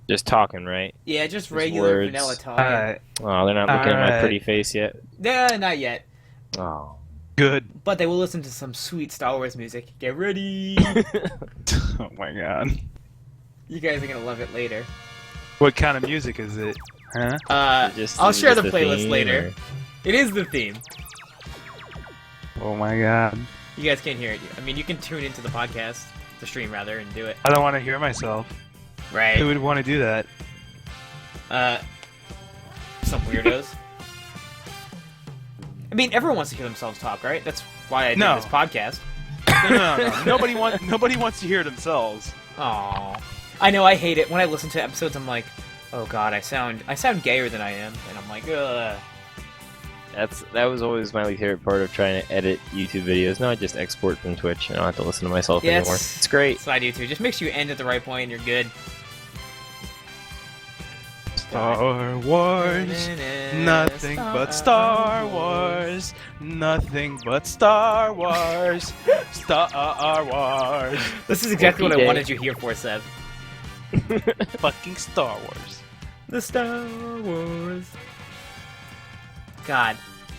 Just talking, right? Yeah, just Just regular words. vanilla talk. Oh, they're not looking at my pretty face yet. Nah, not yet. Oh. Good. But they will listen to some sweet Star Wars music. Get ready! Oh my god. You guys are gonna love it later. What kind of music is it? Huh? I'll share the just playlist theme, later. It is the theme. Oh my god. You guys can't hear it. I mean, you can tune into the podcast, the stream rather, and do it. I don't want to hear myself. Right. Who would want to do that? Some weirdos. I mean, everyone wants to hear themselves talk, right? That's why I do No. this podcast. No. Nobody wants to hear themselves. Aww. I know, I hate it. When I listen to episodes, I'm like, oh god, I sound gayer than I am. And I'm like, ugh. That was always my favorite part of trying to edit YouTube videos. Now I just export from Twitch. I don't have to listen to myself Yeah, anymore. It's great. That's what I do too. Just make sure you end at the right point and you're good. Star Wars, nothing but Star Wars, nothing but Star Wars, Star Wars. This is exactly what I Okay. wanted you here for, Seb. Fucking Star Wars. The Star Wars. God.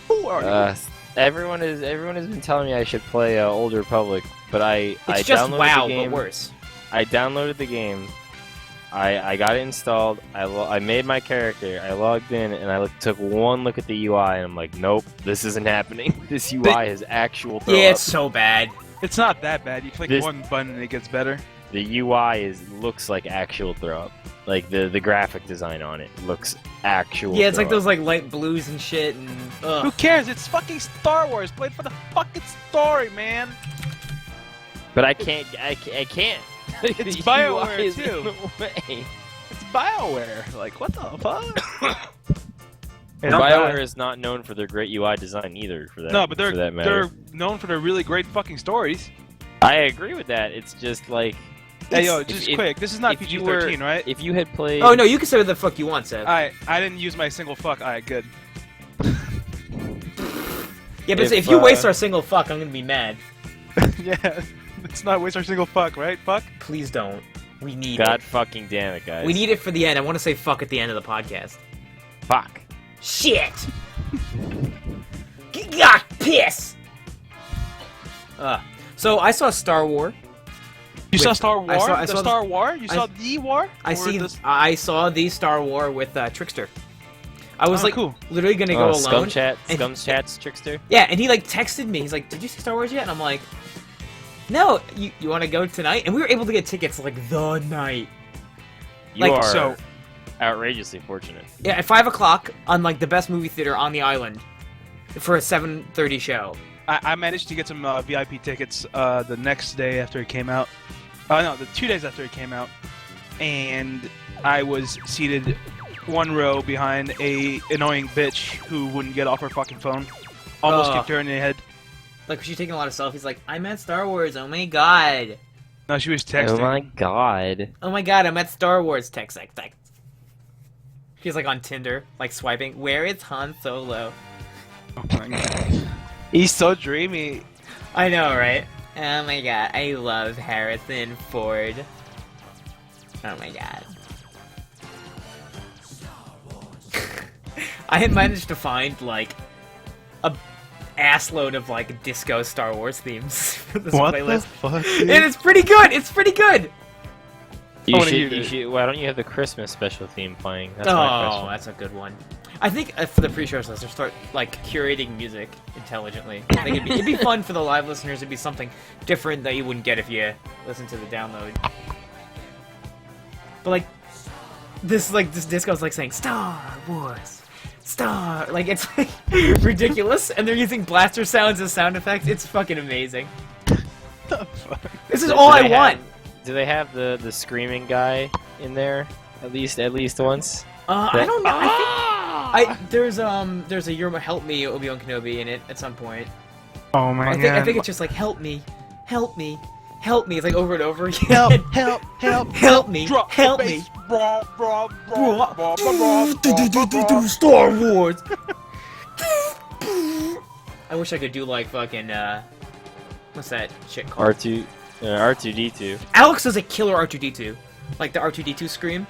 Who are you? Everyone has been telling me I should play Old Republic, but I It's just downloaded WoW, the game. but worse. I downloaded the game. I got it installed. I made my character. I logged in and I took one look at the UI and I'm like, nope, this isn't happening. This UI is actual throw Yeah, up. it's so bad. It's not that bad. You click This- one button and it gets better. The UI looks like actual throw up. Like the graphic design on it looks actual. Yeah, it's like throw those like light blues and shit and Who ugh. cares? It's fucking Star Wars. Play for the fucking story, man. But I can't. I can't. It's The BioWare, UI is too. in the way. It's BioWare. Like, what the fuck? And BioWare is not known for their great UI design either. For that. No, but for that matter. they're known for their really great fucking stories. I agree with that. It's just like. Hey, yo, if- just if- quick. This is not if you were- PG-13, right? If you had played. Oh no, you can say what the fuck you want, Seb. I didn't use my single fuck. Alright, good. Yeah, but if, if you waste our single fuck, I'm gonna be mad. Yeah, let's not waste our single fuck, right? Fuck. Please don't. We need God it. fucking damn it, guys. We need it for the end. I want to say fuck at the end of the podcast. Fuck. Shit! God, piss! So I saw Star Wars. You saw With- Star War? I saw the Star War? You I- saw the War? I Or I saw the Star Wars with Trickster. I was Oh, like cool. literally gonna go alone. and- Scumchat's trickster. Yeah, and he like texted me. He's like, "Did you see Star Wars yet?" And I'm like, "No. You want to go tonight?" And we were able to get tickets like the night. You Like, are so- outrageously fortunate. Yeah, at 5 o'clock on like the best movie theater on the island for a 7:30 show. I managed to get some VIP tickets the next day after it came out. No, the 2 days after it came out. And I was seated one row behind a annoying bitch who wouldn't get off her fucking phone. Almost kept turning her head. Like she's taking a lot of selfies. Like I'm at Star Wars. Oh my god. No, she was texting. Oh my god. Oh my god. I'm at Star Wars. Text. She's like on Tinder, like swiping. Where is Han Solo? Oh my god. He's so dreamy. I know, right? Oh my god. I love Harrison Ford. Oh my god. I had managed to find like a assload of like disco Star Wars themes for this What playlist. the fuck? And it's pretty good. It's pretty good. wanna hear it. Why don't you have the Christmas special theme playing? That's my Oh, question. that's a good one. I think for the pre-shows, let's just start like curating music intelligently. I think it'd be fun for the live listeners. It'd be something different that you wouldn't get if you listen to the download. But like this disco's like saying Star Wars, Star, like it's like ridiculous, and they're using blaster sounds as sound effects. It's fucking amazing. The fuck? This is all I want. Do they have the screaming guy in there at least once? I don't know. I think there's a You're Help Me Obi-Wan Kenobi in it at some point. Oh my I think it's just like help me, help me, help me. It's like over and over again. help, help me, Drop help the me. bass. Bra, bra, bra, bra, bra, bra, bra, bra. Star Wars. I wish I could do like fucking what's that shit called? R2D2. Alex does a killer R2D2, like the R2D2 scream.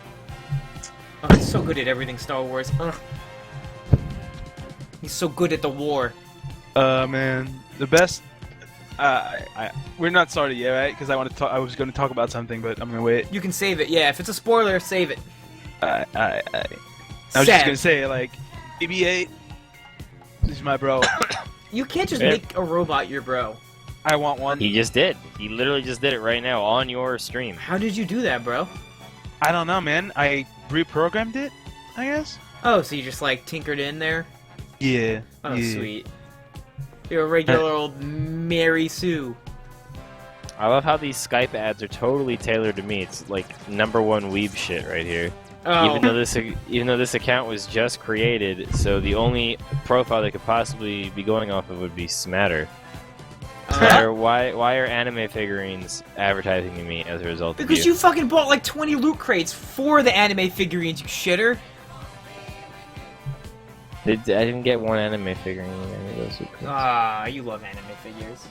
Oh, he's so good at everything Star Wars. Ugh. He's so good at the war. Man, the best. We're not started yet, right? Because I was going to talk about something, but I'm gonna wait. You can save it. Yeah, if it's a spoiler, save it. I was just gonna say, like, BB-8. This is my bro. You can't just make a robot your bro. I want one. He just did. He literally just did it right now on your stream. How did you do that, bro? I don't know, man. I reprogrammed it, I guess. Oh, so you just like tinkered in there? Yeah. Oh, yeah. sweet. You're a regular old Mary Sue. I love how these Skype ads are totally tailored to me. It's like #1 weeb shit right here. Oh. Even though this account was just created, so the only profile they could possibly be going off of would be Smatter. Smatter, why are anime figurines advertising to me as a result of Because you fucking bought like 20 loot crates for the anime figurines, you shitter. I didn't get one anime figurine. Ah, you love anime figures.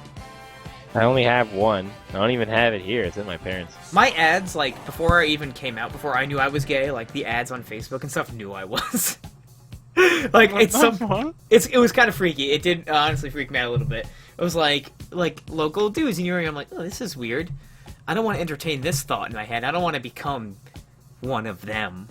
I only have one. I don't even have it here. It's in my parents. My ads, like, before I even came out, before I knew I was gay, like, the ads on Facebook and stuff knew I was. Like, it was kind of freaky. It did honestly freak me out a little bit. It was like local dudes, and I'm like, oh, this is weird. I don't want to entertain this thought in my head. I don't want to become one of them.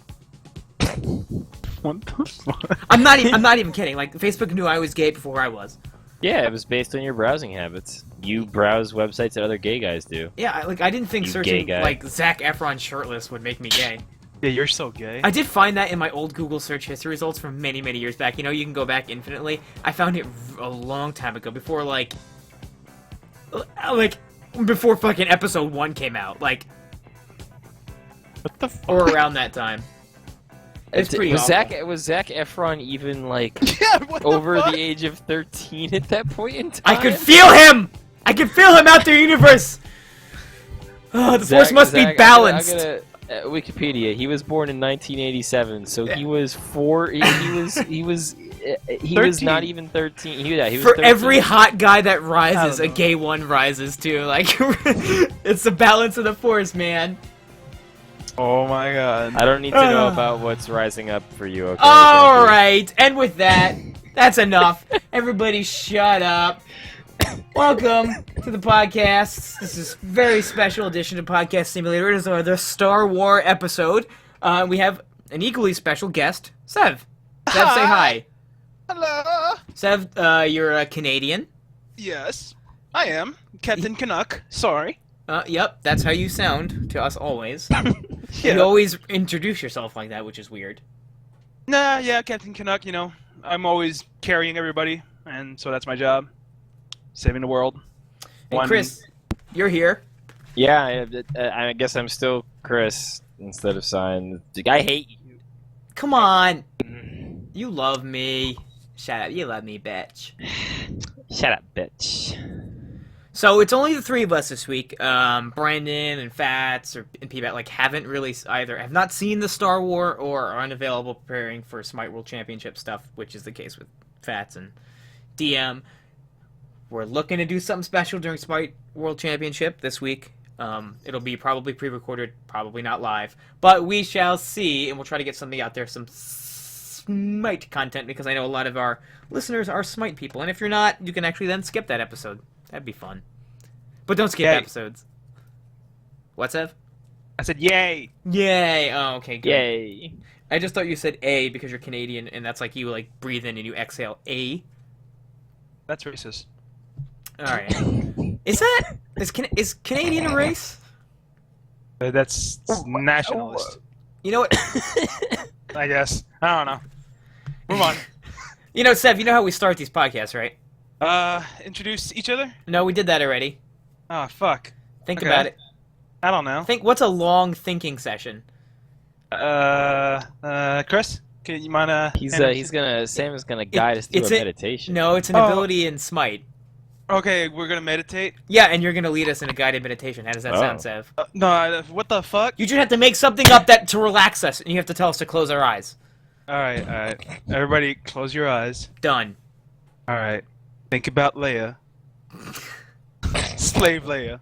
What the fuck? I'm not even kidding. Like, Facebook knew I was gay before I was. Yeah, it was based on your browsing habits. You browse websites that other gay guys do. Yeah, I didn't think You searching, gay guy. like, Zac Efron shirtless would make me gay. Yeah, you're so gay. I did find that in my old Google search history results from many, many years back. You know, you can go back infinitely. I found it a long time ago, before, like, before fucking episode 1 came out. Like, What the fuck? or around that time. It's pretty was awful. Was Zac Efron even like Yeah, what over the fuck? the age of 13 at that point in time? I could feel him! I could feel him out there, universe! Oh, the force must be balanced! I gotta, Wikipedia. He was born in 1987, so he was he was not even 13. He was For 13. every hot guy that rises, I a don't gay one rises too. Like, it's the balance of the force, man. Oh my god. I don't need to know about what's rising up for you. Okay. All Thank you. right, and with that, that's enough. Everybody, shut up. Welcome to the podcast. This is a very special edition of Podcast Simulator. It is the Star Wars episode. We have an equally special guest, Sev. Sev, say hi. Hello. Sev, you're a Canadian. Yes, I am Captain Canuck. Sorry. Yep, that's how you sound to us always. Yeah. You always introduce yourself like that, which is weird. Nah, yeah, Captain Canuck. You know, I'm always carrying everybody, and so that's my job. Saving the world. And Chris, you're here. Yeah, I guess I'm still Chris instead of Cyan. I hate you. Come on. You love me. Shut up. You love me, bitch. Shut up, bitch. So it's only the three of us this week. Brandon and Fats and P-Bat haven't really have not seen the Star Wars or are unavailable preparing for Smite World Championship stuff, which is the case with Fats and DM. We're looking to do something special during Smite World Championship this week. It'll be probably pre-recorded, probably not live, but we shall see, and we'll try to get something out there, some Smite content, because I know a lot of our listeners are Smite people, and if you're not, you can actually then skip that episode. That'd be fun. But don't skip episodes. What's Ev? I said yay. Yay! Oh, okay, good. Yay. I just thought you said A because you're Canadian, and that's like you breathe in and you exhale A. That's racist. All right. Is Canadian a race? That's nationalist. You know what? I guess. I don't know. Move on. You know, Sev, you know how we start these podcasts, right? Introduce each other? No, we did that already. Oh, fuck. Think Okay. about it. I don't know. What's a long thinking session? Chris? Can you mind, Sam is gonna guide us through a meditation. No, it's an ability in Smite. Okay, we're gonna meditate? Yeah, and you're gonna lead us in a guided meditation. How does that sound, Sev? No, what the fuck? You just have to make something up to relax us, and you have to tell us to close our eyes. Alright. Everybody, close your eyes. Done. Alright. Think about Leia. Slave Leia.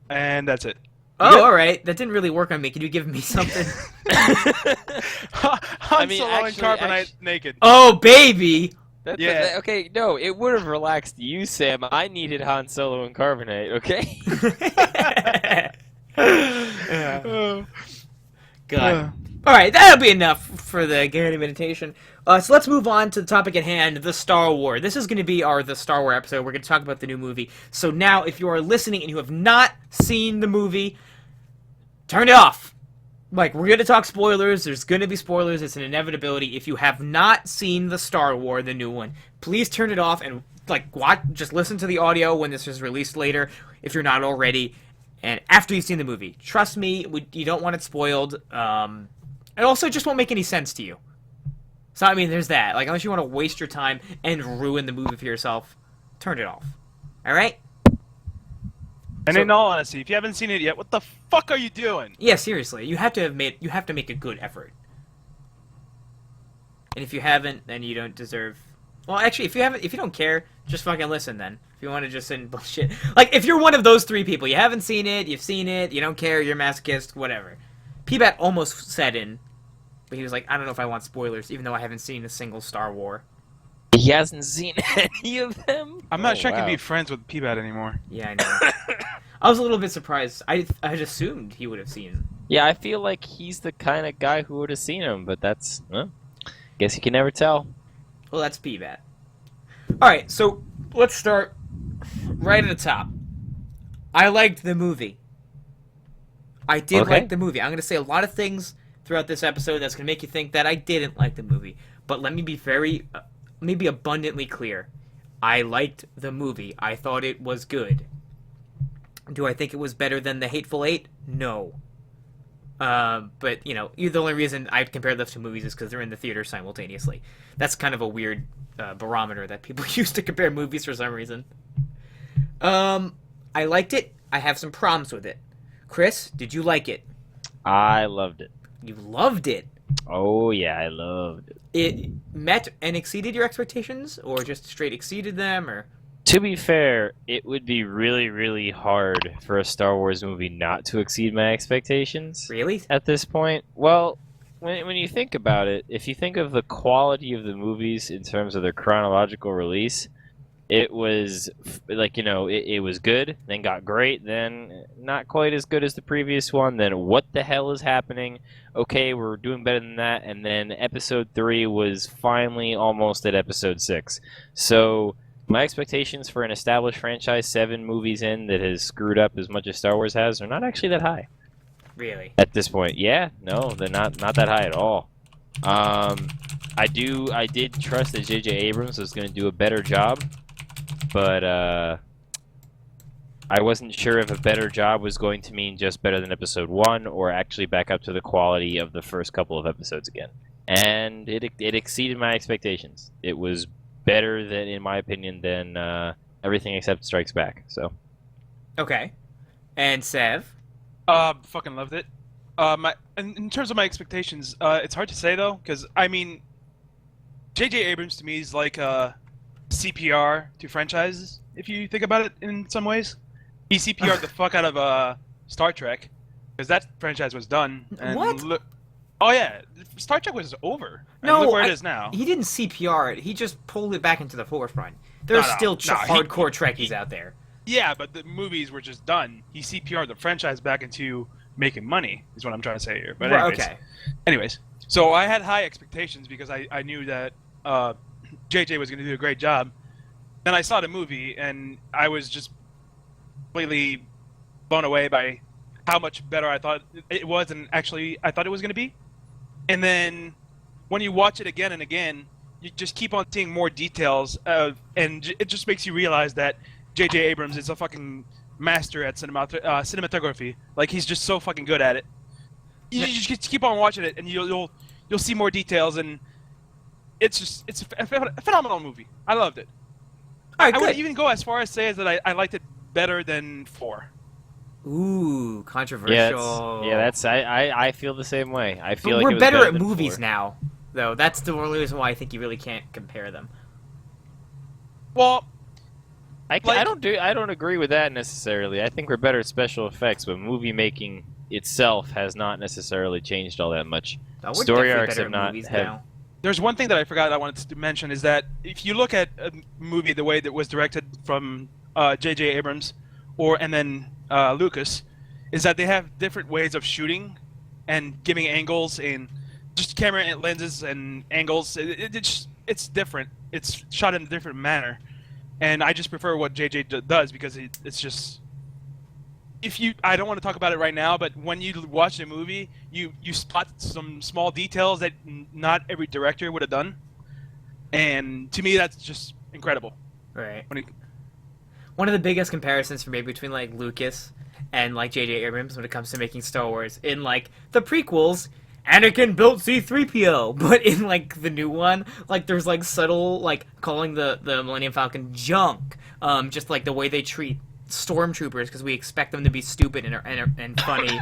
And that's it. Oh, all right. That didn't really work on me. Can you give me something? Han mean, Solo and Carbonite naked. Oh, baby. Yeah. Okay, no, it would have relaxed you, Sam. I needed Han Solo and Carbonite, okay? God. All right, that'll be enough for the Garrett meditation. So let's move on to the topic at hand, the Star Wars. This is going to be the Star Wars episode. We're going to talk about the new movie. So now, if you are listening and you have not seen the movie, turn it off. Like, we're going to talk spoilers. There's going to be spoilers. It's an inevitability. If you have not seen the Star Wars, the new one, please turn it off and just listen to the audio when this is released later, if you're not already, and after you've seen the movie. Trust me, you don't want it spoiled. It also just won't make any sense to you. So, I mean, there's that. Like, unless you want to waste your time and ruin the movie for yourself, turn it off. All right? And in all honesty, if you haven't seen it yet, what the fuck are you doing? Yeah, seriously. You have to make a good effort. And if you haven't, then you don't deserve... Well, actually, if you don't care, just fucking listen then. If you want to just send bullshit. Like, if you're one of those three people, you haven't seen it, you've seen it, you don't care, you're a masochist, whatever. P-Bat almost said in, but he was like, I don't know if I want spoilers, even though I haven't seen a single Star Wars. He hasn't seen any of them? I'm not sure I wow. can be friends with P-Bat anymore. Yeah, I know. I was a little bit surprised. I'd assumed he would have seen. Yeah, I feel like he's the kind of guy who would have seen him, but that's... guess you can never tell. Well, that's P-Bat. Alright, so let's start right at the top. I liked the movie. I did like the movie. I'm going to say a lot of things throughout this episode that's going to make you think that I didn't like the movie. But let me be maybe abundantly clear. I liked the movie. I thought it was good. Do I think it was better than The Hateful Eight? No. But, the only reason I'd compare those two movies is because they're in the theater simultaneously. That's kind of a weird barometer that people use to compare movies for some reason. I liked it. I have some problems with it. Chris, did you like it? I loved it. You loved it? Oh, yeah, I loved it. It met and exceeded your expectations, or just straight exceeded them, or... To be fair, it would be really, really hard for a Star Wars movie not to exceed my expectations. Really? At this point? Well, when you think about it, if you think of the quality of the movies in terms of their chronological release, it was, it was good, then got great, then not quite as good as the previous one, then what the hell is happening? Okay, we're doing better than that, and then Episode 3 was finally almost at Episode 6. So... my expectations for an established franchise 7 movies in that has screwed up as much as Star Wars has are not actually that high. Really? At this point. Yeah, no, they're not that high at all. I did trust that J.J. Abrams was going to do a better job, but I wasn't sure if a better job was going to mean just better than Episode 1 or actually back up to the quality of the first couple of episodes again. And it exceeded my expectations. It was better than, in my opinion, than everything except Strikes Back. So, okay. And Sev? Fucking loved it. In terms of my expectations, it's hard to say though, because I mean, J.J. Abrams to me is like CPR to franchises. If you think about it, in some ways, he CPR'd the fuck out of Star Trek, because that franchise was done. And what? Oh yeah, Star Trek was over. No, look where it is now. He didn't CPR it. He just pulled it back into the forefront. There's still hardcore Trekkies out there. Yeah, but the movies were just done. He CPR'd the franchise back into making money, is what I'm trying to say here. But anyways, anyways, so I had high expectations because I knew that JJ was going to do a great job. Then I saw the movie, and I was just completely blown away by how much better I thought it was, and actually I thought it was going to be. And then when you watch it again and again, you just keep on seeing more details, and it just makes you realize that J.J. Abrams is a fucking master at cinematography. Like, he's just so fucking good at it. You just keep on watching it, and you'll see more details, and it's a phenomenal movie. I loved it. All right, I would even go as far as say that I liked it better than 4. Ooh, controversial. Yeah, I feel the same way. I feel like we're it was better at than movies 4. now, though. That's the only reason why I think you really can't compare them. Well, I don't agree with that necessarily. I think we're better at special effects, but movie making itself has not necessarily changed all that much. Oh, we're Story definitely arcs better have at not movies have. now. There's one thing that I forgot I wanted to mention is that if you look at a movie the way that was directed from J.J. Abrams and then Lucas, is that they have different ways of shooting and giving angles and just camera lenses and angles. It's different. It's shot in a different manner, and I just prefer what J.J. does because it's just. I don't want to talk about it right now, but when you watch the movie, you spot some small details that not every director would have done, and to me that's just incredible. Right. One of the biggest comparisons for me between like Lucas and like J.J. Abrams when it comes to making Star Wars, in like the prequels, Anakin built C-3PO, but in like the new one, like there's like subtle like calling the Millennium Falcon junk, just like the way they treat stormtroopers because we expect them to be stupid and funny.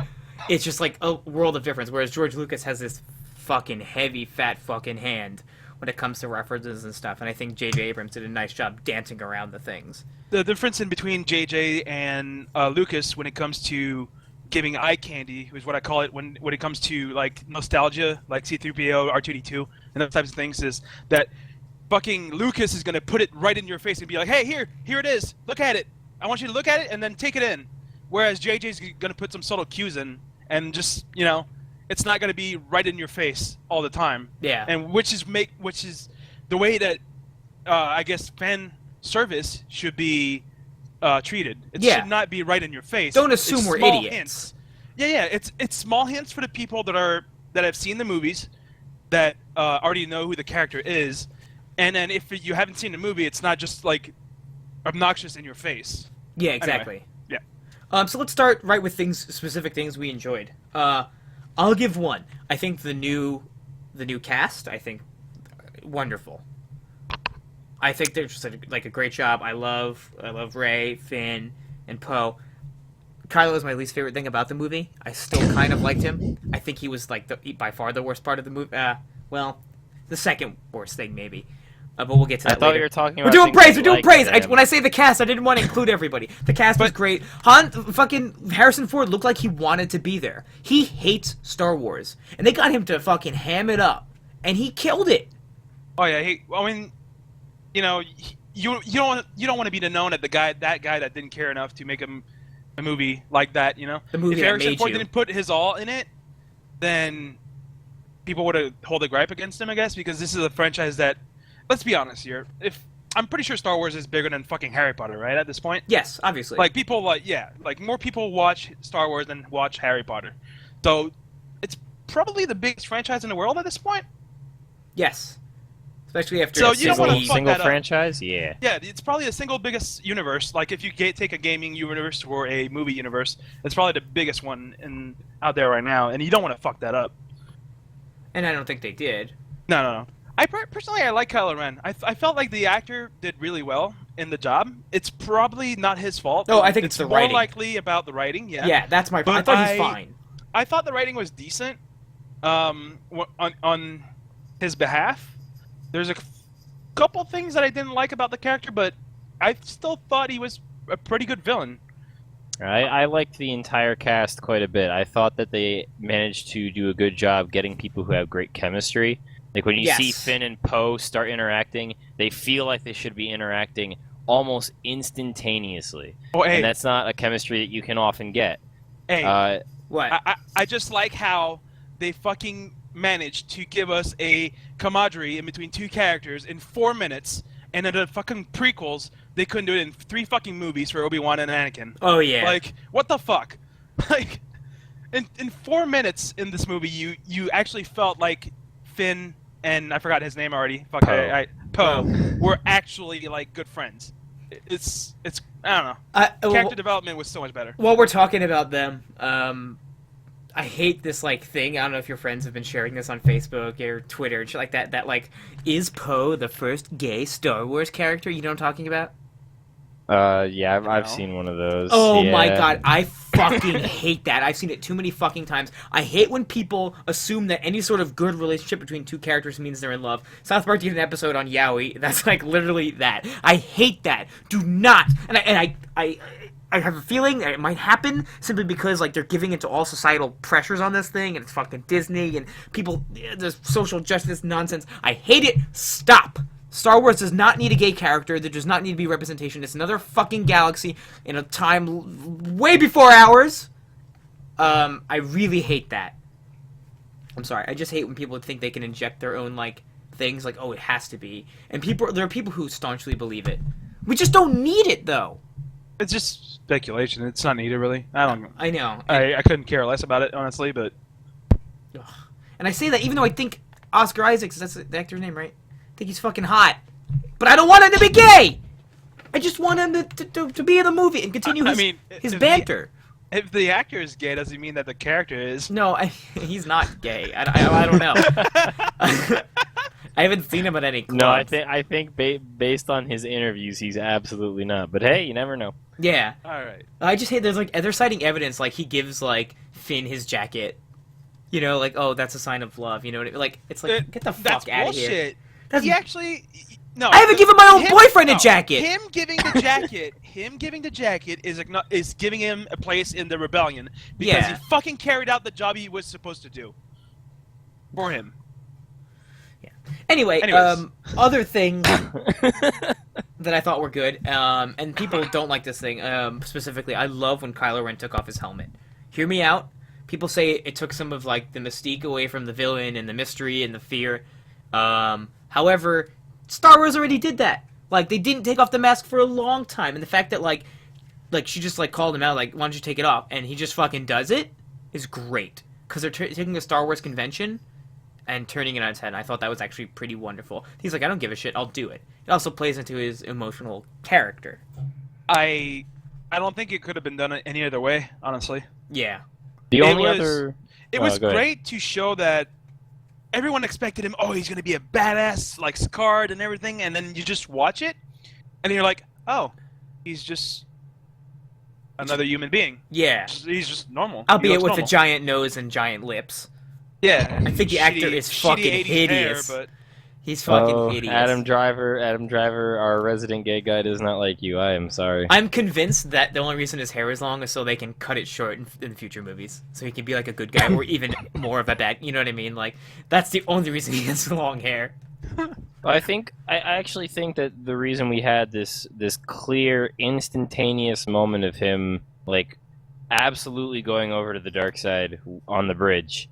It's just like a world of difference. Whereas George Lucas has this fucking heavy, fat fucking hand when it comes to references and stuff. And I think J.J. Abrams did a nice job dancing around the things. The difference in between J.J. and Lucas when it comes to giving eye candy is what I call it when it comes to like nostalgia, like C-3PO, R2-D2, and those types of things, is that fucking Lucas is gonna put it right in your face and be like, hey, here it is, look at it. I want you to look at it and then take it in. Whereas JJ's going to put some subtle cues in and just, it's not going to be right in your face all the time. Yeah. And which is the way that I guess fan service should be treated. It should not be right in your face. Don't assume we're idiots. Hints. Yeah, it's small hints for the people that have seen the movies that already know who the character is. And then if you haven't seen the movie, it's not just like obnoxious in your face. Yeah, exactly. Anyway, yeah. So let's start right with specific things we enjoyed. I'll give one. I think the new cast. I think wonderful. I think they're just like a great job. I love Rey, Finn, and Poe. Kylo is my least favorite thing about the movie. I still kind of liked him. I think he was like by far the worst part of the movie. Well, the second worst thing maybe. But we'll get to that later. I thought you were talking about. We're doing praise. We're doing praise. Him. When I say the cast, I didn't want to include everybody. The cast was great. Fucking Harrison Ford looked like he wanted to be there. He hates Star Wars, and they got him to fucking ham it up, and he killed it. Oh yeah, you don't want to be known as that guy that didn't care enough to make a movie like that. The movie if that Harrison made Ford you. didn't put his all in it, then people would have hold a gripe against him, I guess, because this is a franchise that. Let's be honest here. I'm pretty sure Star Wars is bigger than fucking Harry Potter, right? At this point. Yes, obviously. Like people more people watch Star Wars than watch Harry Potter, so it's probably the biggest franchise in the world at this point. Yes, especially after so you don't want to fuck single that franchise. Up. Yeah. Yeah, it's probably the single biggest universe. Like if you take a gaming universe or a movie universe, it's probably the biggest one out there right now, and you don't want to fuck that up. And I don't think they did. No. Personally, I like Kylo Ren. I felt like the actor did really well in the job. It's probably not his fault. No, I think it's the more writing. likely about the writing. Yeah. Yeah, that's my. I thought he's fine. I thought the writing was decent. On his behalf, there's a couple things that I didn't like about the character, but I still thought he was a pretty good villain. I liked the entire cast quite a bit. I thought that they managed to do a good job getting people who have great chemistry. Like when you see Finn and Poe start interacting, they feel like they should be interacting almost instantaneously. Oh, hey. And that's not a chemistry that you can often get. Hey, what? I just like how they fucking managed to give us a camaraderie in between two characters in 4 minutes, and in the fucking prequels, they couldn't do it in 3 fucking movies for Obi-Wan and Anakin. Oh yeah. Like, what the fuck? Like, in 4 minutes in this movie, you actually felt like Finn and I forgot his name already. Fuck, Poe were actually like good friends. It's I don't know. Character development was so much better. While we're talking about them, I hate this like thing. I don't know if your friends have been sharing this on Facebook or Twitter and shit like that. That like, is Poe the first gay Star Wars character? You know what I'm talking about? Yeah, I've know? seen one of those. Oh yeah. my god, I fucking hate that. I've seen it too many fucking times. I hate when people assume that any sort of good relationship between two characters means they're in love. South Park did an episode on Yaoi that's like literally that. I hate that. Do not. I have a feeling that it might happen simply because like they're giving into all societal pressures on this thing, and it's fucking Disney and people. There's social justice nonsense. I hate it. Stop. Star Wars does not need a gay character. There does not need to be representation. It's another fucking galaxy in a time way before ours. I really hate that. I'm sorry. I just hate when people think they can inject their own like things. Like, oh, it has to be. And there are people who staunchly believe it. We just don't need it, though. It's just speculation. It's not needed, really. I know. I couldn't care less about it, honestly, but... And I say that even though I think Oscar Isaacs, that's the actor's name, right? I think he's fucking hot. But I don't want him to be gay! I just want him to be in the movie and continue his banter. If the actor is gay, does it mean that the character is? No, he's not gay. I don't know. I haven't seen him at any clubs. No, I think based on his interviews, he's absolutely not. But hey, you never know. Yeah. All right. I just hate they're citing evidence like he gives like Finn his jacket. You know, like, oh, that's a sign of love. You know what I mean? Like, it's like, get the fuck out of here. That's he actually... No, I haven't given my own boyfriend a jacket. Him giving the jacket is giving him a place in the rebellion because he fucking carried out the job he was supposed to do for him. Yeah. Anyway, other things that I thought were good, and people don't like this thing specifically. I love when Kylo Ren took off his helmet. Hear me out. People say it took some of like the mystique away from the villain and the mystery and the fear. However, Star Wars already did that. Like, they didn't take off the mask for a long time, and the fact that like she just like called him out, like, why don't you take it off, and he just fucking does it is great because they're taking a Star Wars convention and turning it on its head. And I thought that was actually pretty wonderful. He's like, I don't give a shit, I'll do it. It also plays into his emotional character. I don't think it could have been done any other way, honestly. Yeah. The only other... It was great to show that everyone expected him, oh, he's going to be a badass, like, scarred and everything, and then you just watch it, and you're like, oh, he's just another human being. Yeah. He's just normal. Albeit with a giant nose and giant lips. Yeah. I think the actor is fucking hideous. Hair, but... He's fucking hideous. Adam Driver, our resident gay guy, does not like you. I am sorry. I'm convinced that the only reason his hair is long is so they can cut it short in future movies. So he can be like a good guy or even more of a bad, you know what I mean? Like, that's the only reason he has long hair. I actually think that the reason we had this clear, instantaneous moment of him, like, absolutely going over to the dark side on the bridge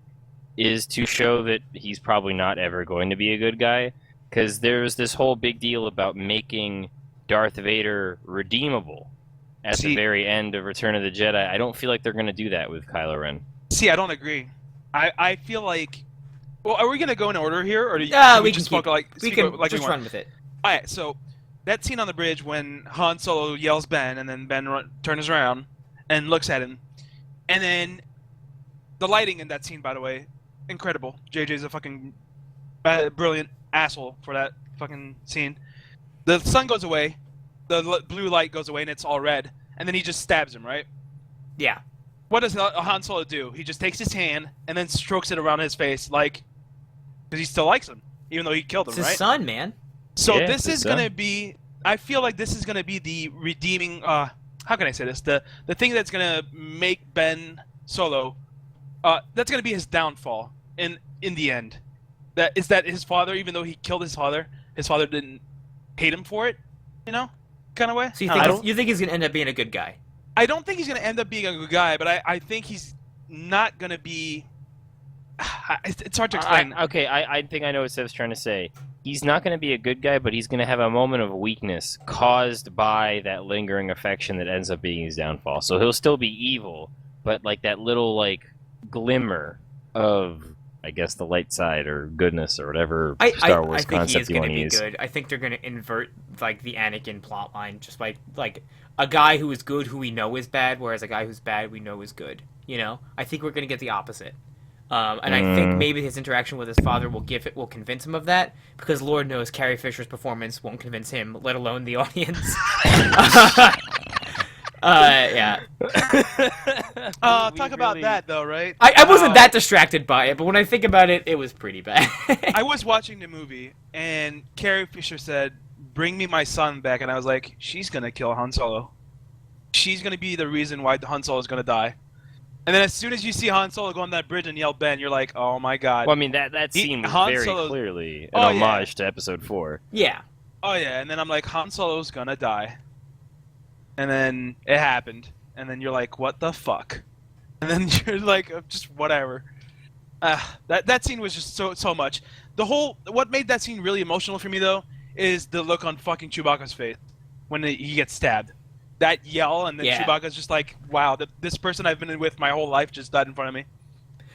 is to show that he's probably not ever going to be a good guy, because there's this whole big deal about making Darth Vader redeemable at the very end of Return of the Jedi. I don't feel like they're going to do that with Kylo Ren. See, I don't agree. I feel like... Well, are we going to go in order here, or do we can just keep, we can just run with it. All right, so that scene on the bridge when Han Solo yells Ben, and then Ben turns around and looks at him, and then the lighting in that scene, by the way, incredible. JJ's a fucking brilliant asshole for that fucking scene. The sun goes away, the blue light goes away, and it's all red, and then he just stabs him, right? Yeah. What does Han Solo do? He just takes his hand and then strokes it around his face, like, because he still likes him, even though he killed him, it's right? His son, man. So yeah, this is going to be... I feel like this is going to be the redeeming... how can I say this? The thing that's going to make Ben Solo... that's going to be his downfall in the end. That his father, even though he killed his father didn't hate him for it, you know? Kind of way. So you think he's going to end up being a good guy? I don't think he's going to end up being a good guy, but I think he's not going to be... It's hard to explain. I think I know what Sev's trying to say. He's not going to be a good guy, but he's going to have a moment of weakness caused by that lingering affection that ends up being his downfall. So he'll still be evil, but like that little like glimmer of, I guess, the light side or goodness or whatever Star Wars concept you want to use. I think he is going to be good. I think they're going to invert like the Anakin plotline, just by like a guy who is good who we know is bad, whereas a guy who's bad we know is good. You know, I think we're going to get the opposite. And I think maybe his interaction with his father will convince him of that, because Lord knows Carrie Fisher's performance won't convince him, let alone the audience. Yeah. Talk about that though, right? I wasn't that distracted by it, but when I think about it, it was pretty bad. I was watching the movie, and Carrie Fisher said, "Bring me my son back," and I was like, "She's gonna kill Han Solo. She's gonna be the reason why Han Solo is gonna die." And then as soon as you see Han Solo go on that bridge and yell Ben, you're like, "Oh my god!" Well, I mean that scene was Han very Solo's- clearly an Oh, yeah. homage to Episode 4. Yeah. Oh yeah, and then I'm like, Han Solo's gonna die. And then it happened, and then you're like, what the fuck? And then you're like, just whatever. That scene was just so much. What made that scene really emotional for me though is the look on fucking Chewbacca's face when he gets stabbed. That yell, and then Yeah. Chewbacca's just like, wow, this person I've been with my whole life just died in front of me.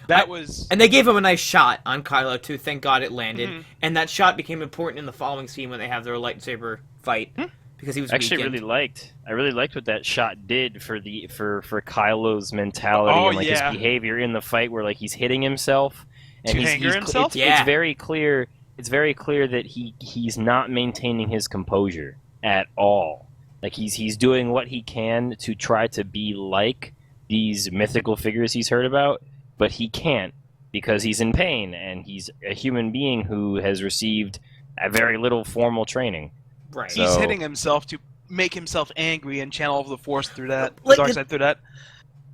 That was... And they gave him a nice shot on Kylo too. Thank God it landed. Mhm. And that shot became important in the following scene when they have their lightsaber fight, because he was Actually, weakened. I really liked what that shot did for Kylo's mentality Oh, and like yeah. his behavior in the fight, where like he's hitting himself and To anger himself? Yeah. It's very clear. It's very clear that he's not maintaining his composure at all. Like he's doing what he can to try to be like these mythical figures he's heard about, but he can't because he's in pain and he's a human being who has received a very little formal training. Right. So- He's hitting himself to make himself angry and channel the Force through that, Like, the dark side through that.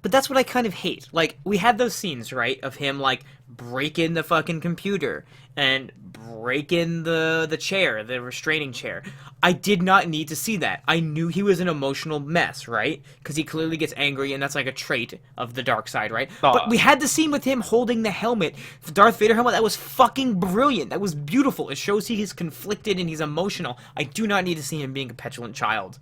But that's what I kind of hate. Like, we had those scenes, right, of him, like, breaking the fucking computer and breaking the chair, the restraining chair. I did not need to see that. I knew he was an emotional mess, right? Because he clearly gets angry, and that's like a trait of the dark side, right? Aw. But we had the scene with him holding the helmet, the Darth Vader helmet. That was fucking brilliant. That was beautiful. It shows he's conflicted and he's emotional. I do not need to see him being a petulant child.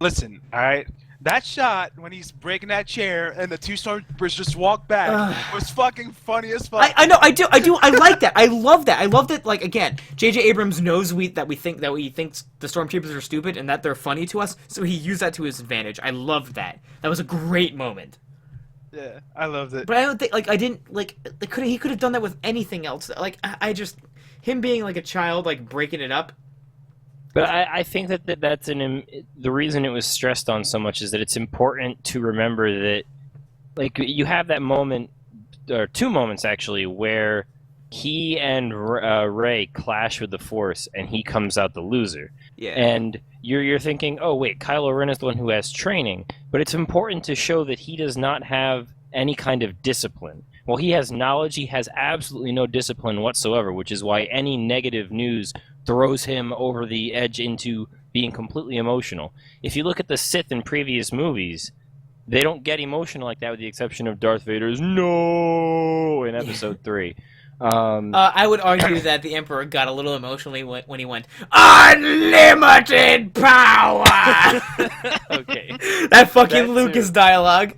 Listen, alright? That shot when he's breaking that chair and the two stormtroopers just walk back was fucking funny as fuck. I know, I do, I like that. I love that. I love that. Like, again, J.J. Abrams knows he thinks the stormtroopers are stupid and that they're funny to us, so he used that to his advantage. I loved that. That was a great moment. Yeah, I loved it. But I don't think, like, he could have done that with anything else. Like, I just, him being like a child, like breaking it up. But I think that's the reason it was stressed on so much is that it's important to remember that, like, you have that moment, or two moments actually, where he and Rey clash with the Force, and he comes out the loser. Yeah. And you're thinking, oh wait, Kylo Ren is the one who has training, but it's important to show that he does not have any kind of discipline. Well, he has knowledge, he has absolutely no discipline whatsoever, which is why any negative news throws him over the edge into being completely emotional. If you look at the Sith in previous movies, they don't get emotional like that with the exception of Darth Vader's "No" in Episode 3. I would argue that the Emperor got a little emotionally when he went, "Unlimited power!" Okay. That fucking That Lucas too. dialogue.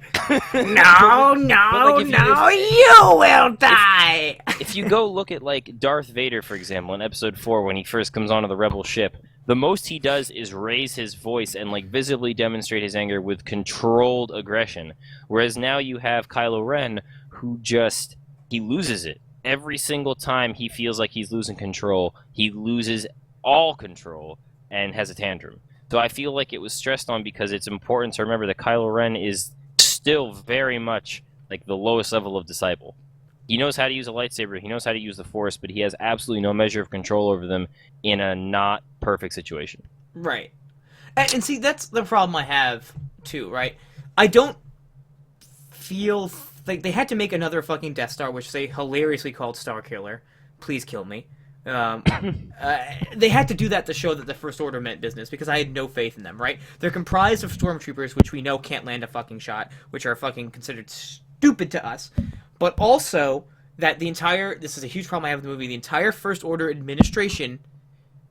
No, no, like, if you no, you will die! If you go look at, like, Darth Vader, for example, in Episode 4, when he first comes onto the Rebel ship, the most he does is raise his voice and, like, visibly demonstrate his anger with controlled aggression. Whereas now you have Kylo Ren, who he loses it. Every single time he feels like he's losing control, he loses all control and has a tantrum. So I feel like it was stressed on because it's important to remember that Kylo Ren is still very much like the lowest level of disciple. He knows how to use a lightsaber, he knows how to use the Force, but he has absolutely no measure of control over them in a not perfect situation. Right. And see, that's the problem I have, too, right? I don't feel... Like, they had to make another fucking Death Star, which they hilariously called Star Killer. Please kill me. They had to do that to show that the First Order meant business, because I had no faith in them, right? They're comprised of stormtroopers, which we know can't land a fucking shot, which are fucking considered stupid to us. But also, that this is a huge problem I have with the movie, the entire First Order administration,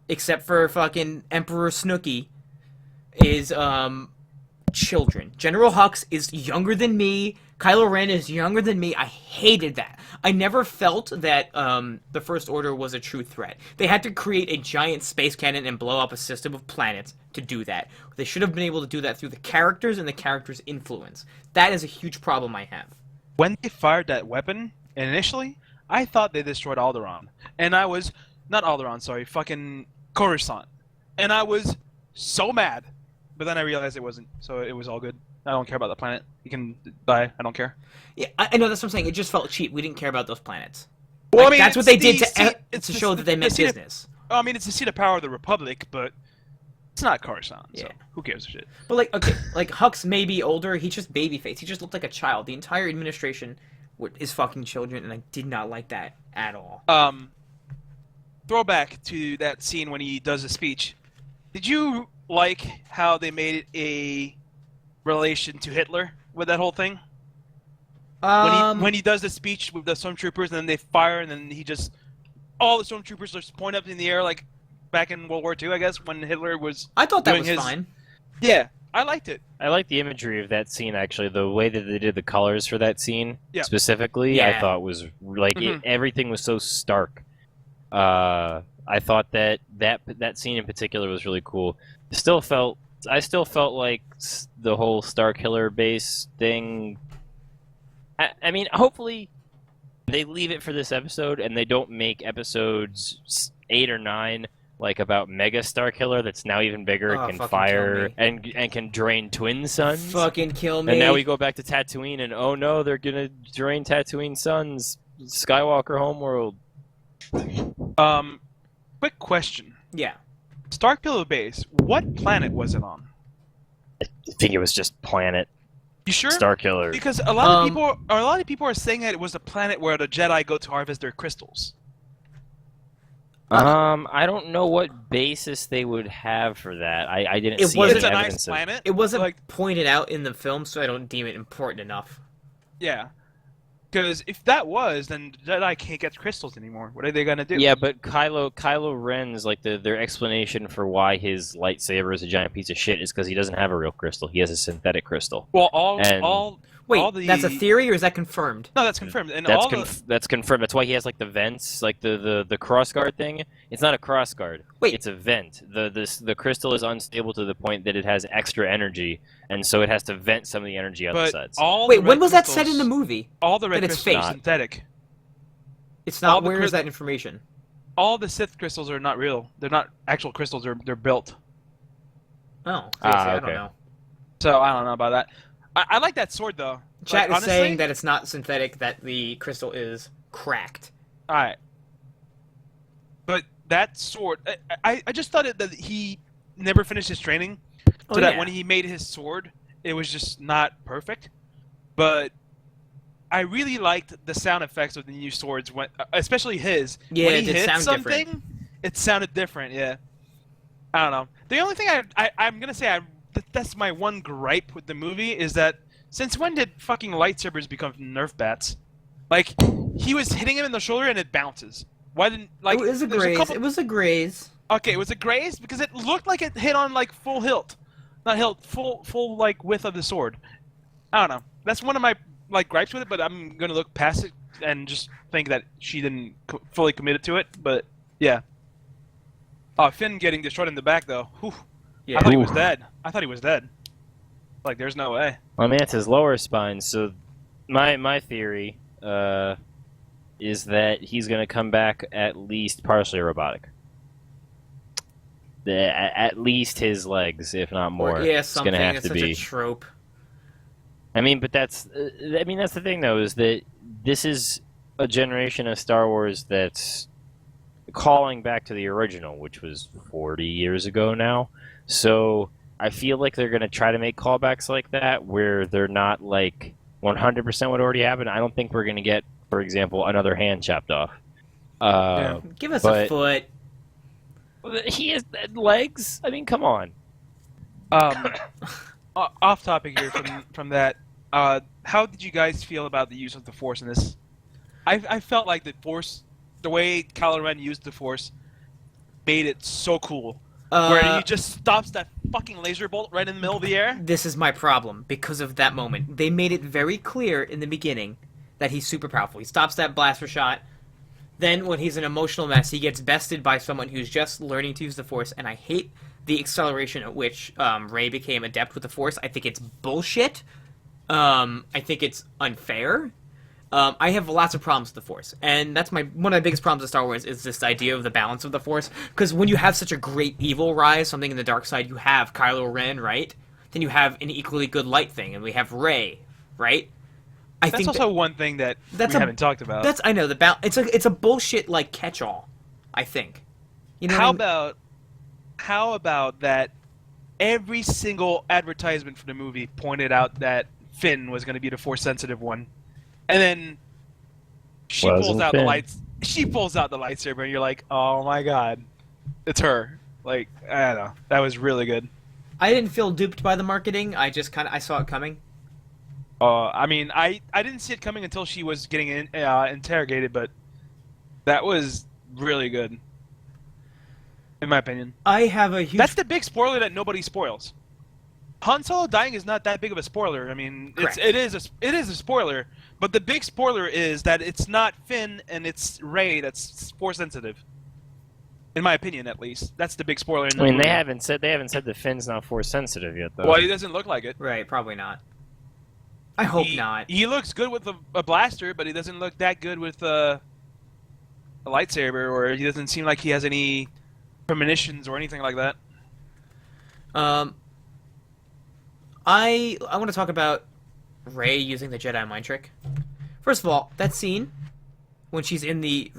except for fucking Emperor Snooky, is, children. General Hux is younger than me. Kylo Ren is younger than me. I hated that. I never felt that the First Order was a true threat. They had to create a giant space cannon and blow up a system of planets to do that. They should have been able to do that through the characters and the characters' influence. That is a huge problem I have. When they fired that weapon, initially, I thought they destroyed Alderaan. And I was... Not Alderaan, sorry. Fucking Coruscant. And I was so mad. But then I realized it wasn't. So it was all good. I don't care about the planet. You can die. I don't care. Yeah, I know, that's what I'm saying. It just felt cheap. We didn't care about those planets. Well, Like, that's what they did to show that they meant seat business. I mean, it's the seat of power of the Republic, but it's not Coruscant. Yeah. So who gives a shit? But, like, okay, like, Hux may be older. He's just babyface. He just looked like a child. The entire administration is fucking children, and I did not like that at all. Throwback to that scene when he does a speech. Did you like how they made it a relation to Hitler with that whole thing? When he does the speech with the stormtroopers, and then they fire, and then he just all the stormtroopers just point up in the air like back in World War II, I guess, when Hitler was. I thought that doing was his... fine. Yeah, I liked it. I like the imagery of that scene, actually. The way that they did the colors for that scene, specifically, Yeah. I thought was like everything was so stark. I thought that scene in particular was really cool. I still felt like the whole Star Killer base thing. I mean, hopefully they leave it for this episode and they don't make episodes 8 or 9 like about Mega Star Killer that's now even bigger, Oh, can fucking fire kill me. and can drain twin suns. Fucking kill me. And now we go back to Tatooine, and oh no, they're gonna drain Tatooine suns. Skywalker homeworld. Quick question. Yeah. Star Killer base. What planet was it on? I think it was just planet You sure? Star Killer. Because a lot of people are saying that it was a planet where the Jedi go to harvest their crystals. I don't know what basis they would have for that. I didn't see any It's a evidence nice of. planet. It wasn't like, pointed out in the film, so I don't deem it important enough. yeah. Because if that was, then Jedi can't get crystals anymore. What are they gonna do? Yeah, but Kylo Ren's like their explanation for why his lightsaber is a giant piece of shit is because he doesn't have a real crystal. He has a synthetic crystal. Well, all Wait, that's a theory, or is that confirmed? No, that's confirmed. And That's confirmed. That's why he has like the vents, like the cross guard thing. It's not a cross guard. Wait. It's a vent. The crystal is unstable to the point that it has extra energy, and so it has to vent some of the energy on the but sides. Wait, when was that said in the movie? All the red That it's crystals are fake. synthetic. It's not. all the Where is crys- that information? All the Sith crystals are not real. They're not actual crystals. They're built. Oh, Ah, I okay. don't know. So I don't know about that. I like that sword though. Chat Like, is honestly, saying that it's not synthetic, that the crystal is cracked. All right. But that sword, I just thought that he never finished his training, so that when he made his sword, it was just not perfect. But I really liked the sound effects of the new swords, especially his. Yeah, when it he did hit sound something, different. it sounded different. Yeah. I don't know. The only thing I'm gonna say that's my one gripe with the movie is that since when did fucking lightsabers become Nerf bats? Like he was hitting him in the shoulder and it bounces. Why didn't like? It was a there's graze. couple- It was a graze. Okay, was it graze? Because it looked like it hit on like full hilt, not hilt, full like width of the sword. I don't know. That's one of my like gripes with it, but I'm gonna look past it and just think that she didn't fully committed to it. But yeah. Oh, Finn getting destroyed in the back though. Whew. Yeah. I thought he was dead. I thought he was dead. Like, there's no way. I mean, it's his lower spine. So, my theory is that he's going to come back at least partially robotic. At least his legs, if not more. Yeah, it's something. going to have It's to such be. a trope. I mean, but that's the thing though, is that this is a generation of Star Wars that's calling back to the original, which was 40 years ago now. So I feel like they're going to try to make callbacks like that, where they're not like 100% what already happened. I don't think we're going to get, for example, another hand chopped off. Give us a foot. He has legs. I mean, come on. Off topic here from that. How did you guys feel about the use of the Force in this? I felt like the Force, the way Kylo Ren used the Force, made it so cool. Where he just stops that fucking laser bolt right in the middle of the air. This is my problem because of that moment. They made it very clear in the beginning that he's super powerful. He stops that blaster shot. Then when he's an emotional mess, he gets bested by someone who's just learning to use the Force, and I hate the acceleration at which Rey became adept with the Force. I think it's bullshit. I think it's unfair. I have lots of problems with the Force, and that's one of my biggest problems with Star Wars is this idea of the balance of the Force. Because when you have such a great evil rise, something in the dark side, you have Kylo Ren, right? Then you have an equally good light thing, and we have Rey, right? That's also one thing that we haven't talked about. I know it's a bullshit like catch-all. I think. You know How about that? Every single advertisement for the movie pointed out that Finn was going to be the Force sensitive one, and then she pulls out the lights. She pulls out the lightsaber, and you're like, "Oh my god, it's her!" Like, I don't know. That was really good. I didn't feel duped by the marketing. I just I saw it coming. I mean, I didn't see it coming until she was getting interrogated, but that was really good, in my opinion. I have a huge... That's the big spoiler that nobody spoils. Han Solo dying is not that big of a spoiler. I mean, it is a spoiler, but the big spoiler is that it's not Finn and it's Rey that's Force sensitive. In my opinion, at least, that's the big spoiler. I mean, they haven't said that Finn's not Force sensitive yet, though. Well, he doesn't look like it. Right, probably not. I hope not. He looks good with a blaster, but he doesn't look that good with a lightsaber, or he doesn't seem like he has any premonitions or anything like that. I want to talk about Rey using the Jedi mind trick. First of all, that scene when she's in the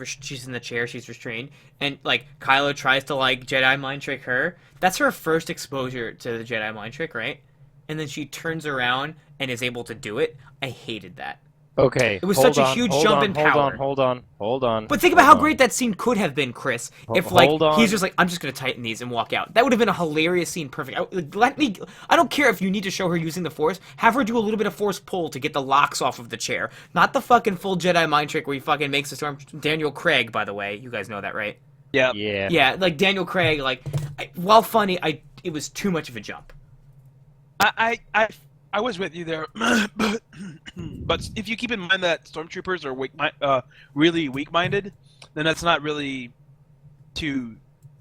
chair, she's restrained, and like Kylo tries to like Jedi mind trick her. That's her first exposure to the Jedi mind trick, right? And then she turns around and is able to do it. I hated that. Okay, it was such a huge jump in power. Hold on. But think about how great that scene could have been, Chris. If like he's just like, I'm just gonna tighten these and walk out. That would have been a hilarious scene. Perfect. I don't care if you need to show her using the Force. Have her do a little bit of Force pull to get the locks off of the chair. Not the fucking full Jedi mind trick where he fucking makes the storm. Daniel Craig, by the way, you guys know that, right? Yeah. Yeah. Like Daniel Craig. Like, while funny, it was too much of a jump. I was with you there, but if you keep in mind that stormtroopers are really weak-minded, then that's not really too,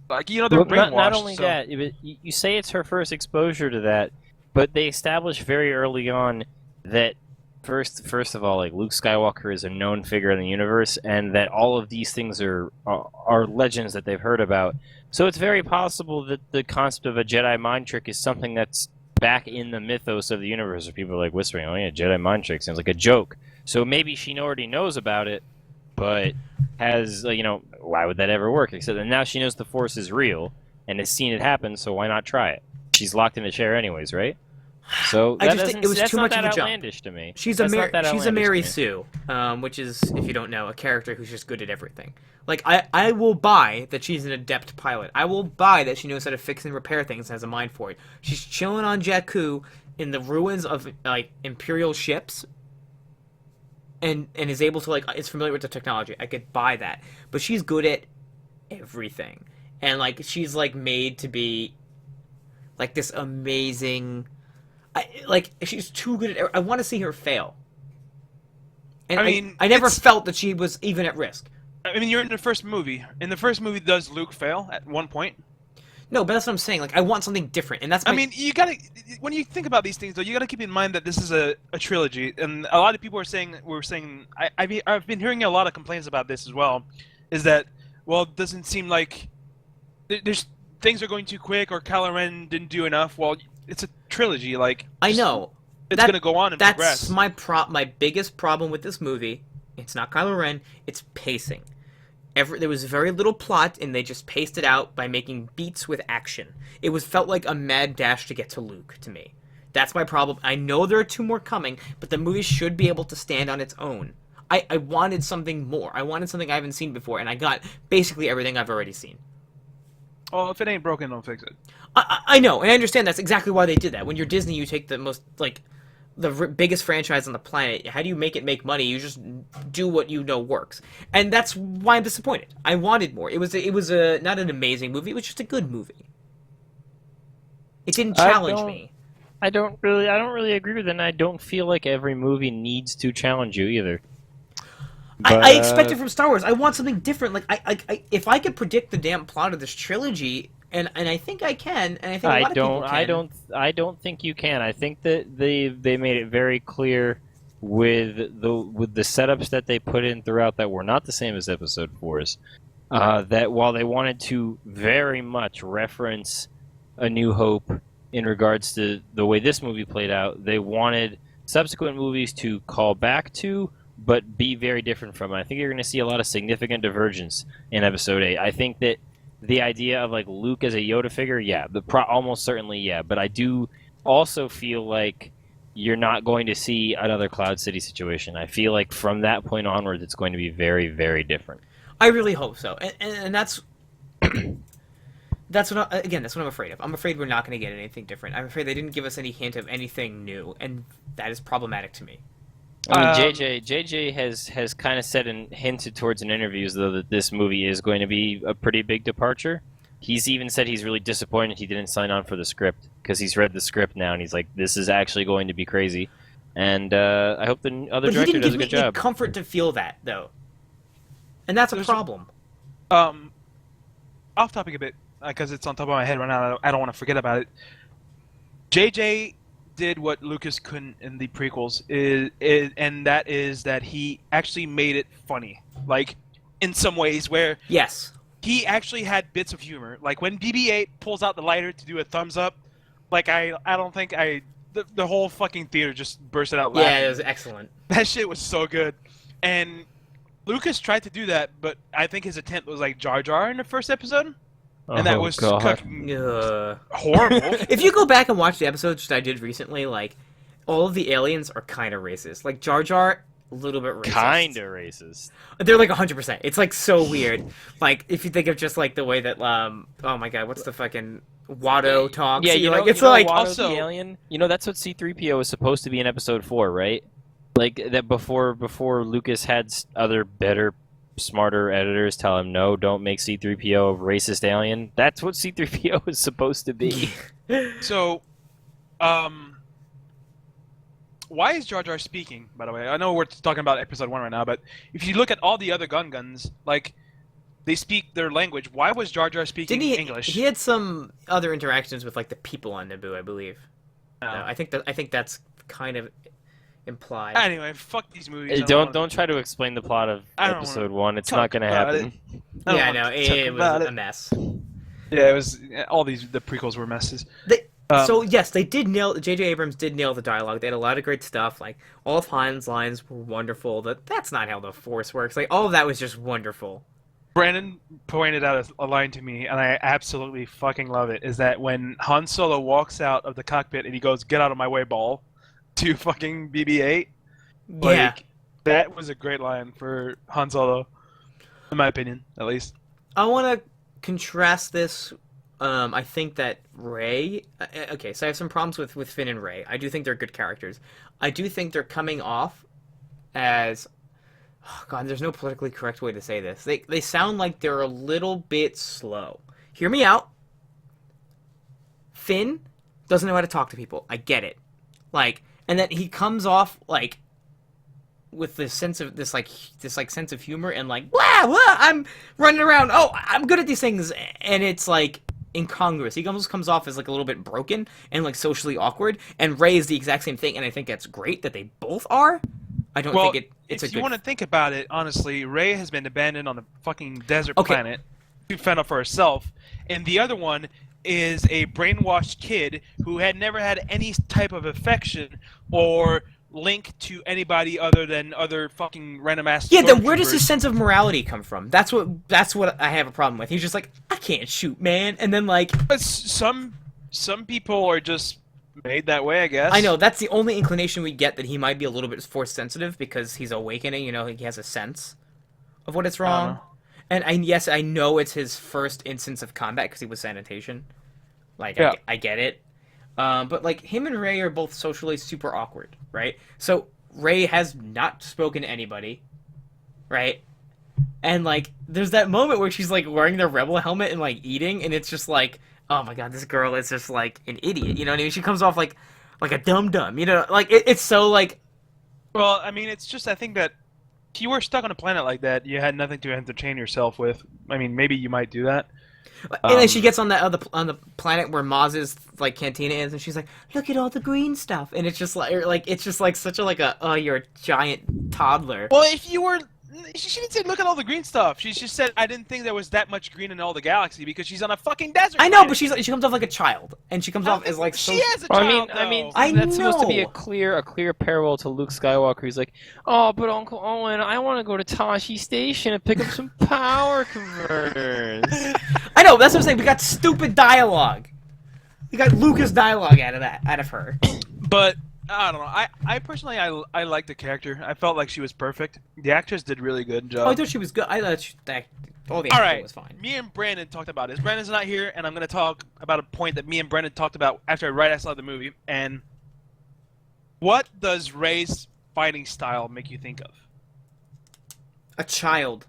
like, you know, they're brainwashed. Not only that, you say it's her first exposure to that, but they established very early on that first of all, like, Luke Skywalker is a known figure in the universe, and that all of these things are legends that they've heard about. So it's very possible that the concept of a Jedi mind trick is something that's back in the mythos of the universe, where people are like whispering, "Oh yeah, Jedi mind trick sounds like a joke." So maybe she already knows about it, but has why would that ever work? Except that now she knows the Force is real and has seen it happen. So why not try it? She's locked in the chair anyways, right? So I just think it was too much of a jump. Outlandish to me. She's a Mary Sue, which is, if you don't know, a character who's just good at everything. Like, I will buy that she's an adept pilot. I will buy that she knows how to fix and repair things and has a mind for it. She's chilling on Jakku in the ruins of, like, Imperial ships and is able to, like, is familiar with the technology. I could buy that. But she's good at everything. And, like, she's, like, made to be, like, this amazing... she's too good at... I want to see her fail. And I never felt that she was even at risk. I mean, you're in the first movie. In the first movie, does Luke fail at one point? No, but that's what I'm saying. Like, I want something different, and that's I mean, you gotta... When you think about these things, though, you gotta keep in mind that this is a trilogy, and a lot of people were saying... I've been hearing a lot of complaints about this as well, is that, well, it doesn't seem like... There's things are going too quick, or Kylo Ren didn't do enough. Well, it's a trilogy, like... I know. It's gonna go on and progress. That's my biggest problem with this movie. It's not Kylo Ren, it's pacing. There was very little plot, and they just paced it out by making beats with action. It felt like a mad dash to get to Luke, to me. That's my problem. I know there are 2 more coming, but the movie should be able to stand on its own. I wanted something more. I wanted something I haven't seen before, and I got basically everything I've already seen. Well, if it ain't broken, don't fix it. I know, and I understand that's exactly why they did that. When you're Disney, you take the most, like... the biggest franchise on the planet. How do you make it make money? You just do what you know works, and that's why I'm disappointed. I wanted more. It was not an amazing movie. It was just a good movie. It didn't challenge me. I don't really agree with it, and I don't feel like every movie needs to challenge you either. But, I expect it from Star Wars. I want something different. Like if I could predict the damn plot of this trilogy. And I think I can, and I think a lot of people can. I don't think you can. I think that they made it very clear with the setups that they put in throughout that were not the same as Episode 4's. That while they wanted to very much reference A New Hope in regards to the way this movie played out, they wanted subsequent movies to call back to, but be very different from it. I think you're going to see a lot of significant divergence in Episode 8. I think that the idea of like Luke as a Yoda figure, yeah, almost certainly, yeah. But I do also feel like you're not going to see another Cloud City situation. I feel like from that point onwards, it's going to be very, very different. I really hope so, and that's that's what that's what I'm afraid of. I'm afraid we're not going to get anything different. I'm afraid they didn't give us any hint of anything new, and that is problematic to me. I mean, JJ has kind of said and hinted towards in interviews though that this movie is going to be a pretty big departure. He's even said he's really disappointed he didn't sign on for the script because he's read the script now and he's like, this is actually going to be crazy. And I hope the other director does a good job. But he didn't give me any comfort to feel that though. And that's a problem. Off topic a bit, because it's on top of my head right now. I don't want to forget about it. JJ did what Lucas couldn't in the prequels, and that is that he actually made it funny. Like, in some ways, where yes, he actually had bits of humor. Like when BB-8 pulls out the lighter to do a thumbs up. Like I don't think the whole fucking theater just bursted out laughing. Yeah, it was excellent. That shit was so good, and Lucas tried to do that, but I think his attempt was like Jar Jar in the first episode, and that was horrible. If you go back and watch the episodes that I did recently, like, all of the aliens are kind of racist. Like, Jar Jar, a little bit racist. Kind of racist. They're like 100%. It's like so weird. Like, if you think of just like the way that, oh my god, what's the fucking Watto talks? Yeah, you know, it's like also the alien. You know, that's what C-3PO was supposed to be in Episode 4, right? Like that before Lucas had other better, smarter editors tell him no, don't make C-3PO a racist alien. That's what C-3PO is supposed to be. So, why is Jar Jar speaking? By the way, I know we're talking about Episode 1 right now, but if you look at all the other Gungans, like they speak their language. Why was Jar Jar speaking English? He had some other interactions with like the people on Naboo, I believe. No, I think that's kind of implied. Anyway, fuck these movies. Don't try to explain the plot of Episode 1. It's not going to happen. Yeah, I know. It was a mess. Yeah, it was. All the prequels were messes. So yes, they did nail. J.J. Abrams did nail the dialogue. They had a lot of great stuff. Like all of Han's lines were wonderful. That's not how the Force works. Like all of that was just wonderful. Brandon pointed out a line to me, and I absolutely fucking love it. Is that when Han Solo walks out of the cockpit and he goes, "Get out of my way, ball," to fucking BB-8. Yeah, that was a great line for Han Solo, in my opinion, at least. I want to contrast this. I think that Rey... Okay, so I have some problems with Finn and Rey. I do think they're good characters. I do think they're coming off as... Oh, God, there's no politically correct way to say this. They sound like they're a little bit slow. Hear me out. Finn doesn't know how to talk to people. I get it. Like, and then he comes off, like, with this sense of this sense of humor and like, wah, I'm running around. Oh, I'm good at these things, and it's like incongruous. He almost comes off as like a little bit broken and like socially awkward. And Rey is the exact same thing, and I think that's great that they both are. I don't think it's if you want to think about it, honestly, Rey has been abandoned on a fucking desert planet to fend up for herself, and the other one is a brainwashed kid who had never had any type of affection or link to anybody other than other fucking random ass. Yeah, then where does his sense of morality come from? That's what I have a problem with. He's just like, I can't shoot, man, and then like. But some people are just made that way, I guess. I know that's the only inclination we get that he might be a little bit force sensitive because he's awakening. You know, he has a sense of what it's wrong. And yes, I know it's his first instance of combat because he was sanitation. Like, yeah. I get it. But, like, him and Rey are both socially super awkward, right? So, Rey has not spoken to anybody, right? And, like, there's that moment where she's, like, wearing the Rebel helmet and, like, eating, and it's just like, oh my god, this girl is just, like, an idiot, you know what I mean? She comes off like a dum-dum, you know? Like, it's so, like... Well, I mean, it's just, I think that if you were stuck on a planet like that, you had nothing to entertain yourself with. I mean, maybe you might do that. And then she gets on that on the planet where Maz's like cantina is, and she's like, "Look at all the green stuff," and it's just like it's just like such a like a oh, you're a giant toddler. Well, if you were, she didn't say look at all the green stuff. She just said I didn't think there was that much green in all the galaxy because she's on a fucking desert. I know, planet. but she comes off like a child, and she comes off as like so. She is a child. I mean, I that's supposed to be a know. clear parallel to Luke Skywalker. He's like, oh, but Uncle Owen, I want to go to Tashi Station and pick up some power converters. I know, that's what I'm saying. We got stupid dialogue. We got Lucas dialogue out of her. But I don't know. I personally I like the character. I felt like she was perfect. The actress did really good job. Oh, I thought she was good. I thought all the All acting right, was fine. me and Brandon talked about this. Brandon's not here, and I'm going to talk about a point that me and Brandon talked about after I saw the movie. And what does Rey's fighting style make you think of? A child.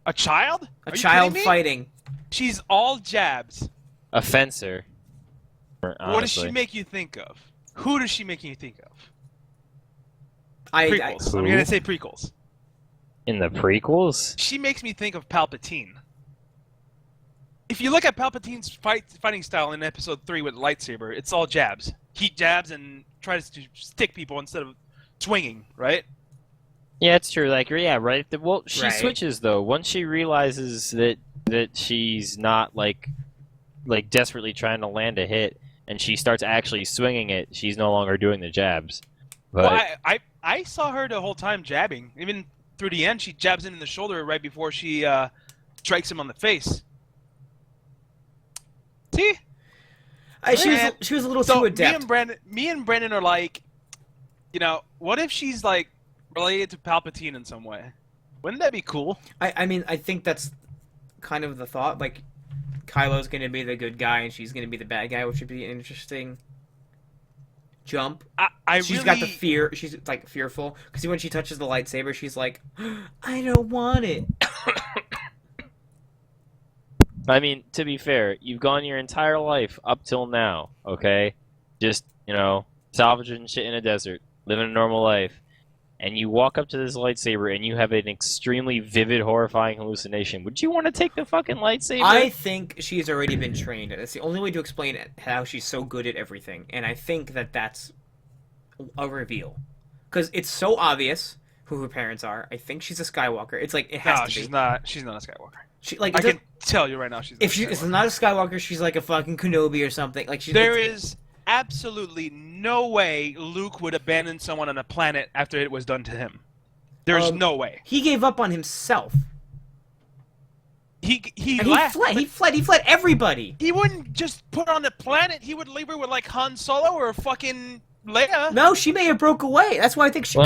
A child? A Are you child kidding me? fighting. She's all jabs. A fencer. Honestly. What does she make you think of? Who does she make you think of? I I'm going to say prequels. In the prequels? She makes me think of Palpatine. If you look at Palpatine's fighting style in Episode 3 with lightsaber, it's all jabs. He jabs and tries to stick people instead of swinging, right? Yeah, it's true. Like, yeah, right. Well, she Right. switches though. Once she realizes that she's not like desperately trying to land a hit, and she starts actually swinging it, she's no longer doing the jabs. But Well, I saw her the whole time jabbing. Even through the end, she jabs him in the shoulder right before she strikes him on the face. See? she was a little So too adept. me and Brandon are like, you know, what if she's like related to Palpatine in some way? Wouldn't that be cool? I mean, I think that's kind of the thought. Like, Kylo's going to be the good guy, and she's going to be the bad guy, which would be an interesting jump. She's got the fear. She's like fearful because when she touches the lightsaber, she's like, "I don't want it." I mean, to be fair, you've gone your entire life up till now, okay? Just, salvaging shit in a desert, living a normal life, and you walk up to this lightsaber and you have an extremely vivid, horrifying hallucination. Would you want to take the fucking lightsaber? I think she's already been trained. That's the only way to explain it, how she's so good at everything. And I think that that's a reveal. Because it's so obvious who her parents are. I think she's a Skywalker. It's like, it has to be. she's not. She's not a Skywalker. She, like, I can tell you right now, she's not. if she's not a Skywalker, she's like a fucking Kenobi or something. Like There is absolutely no way Luke would abandon someone on a planet after it was done to him. There's no way. He gave up on himself. He And left. he fled everybody. He wouldn't just put her on the planet. He would leave her with like Han Solo or fucking Leia. No, she may have broke away. That's why I think she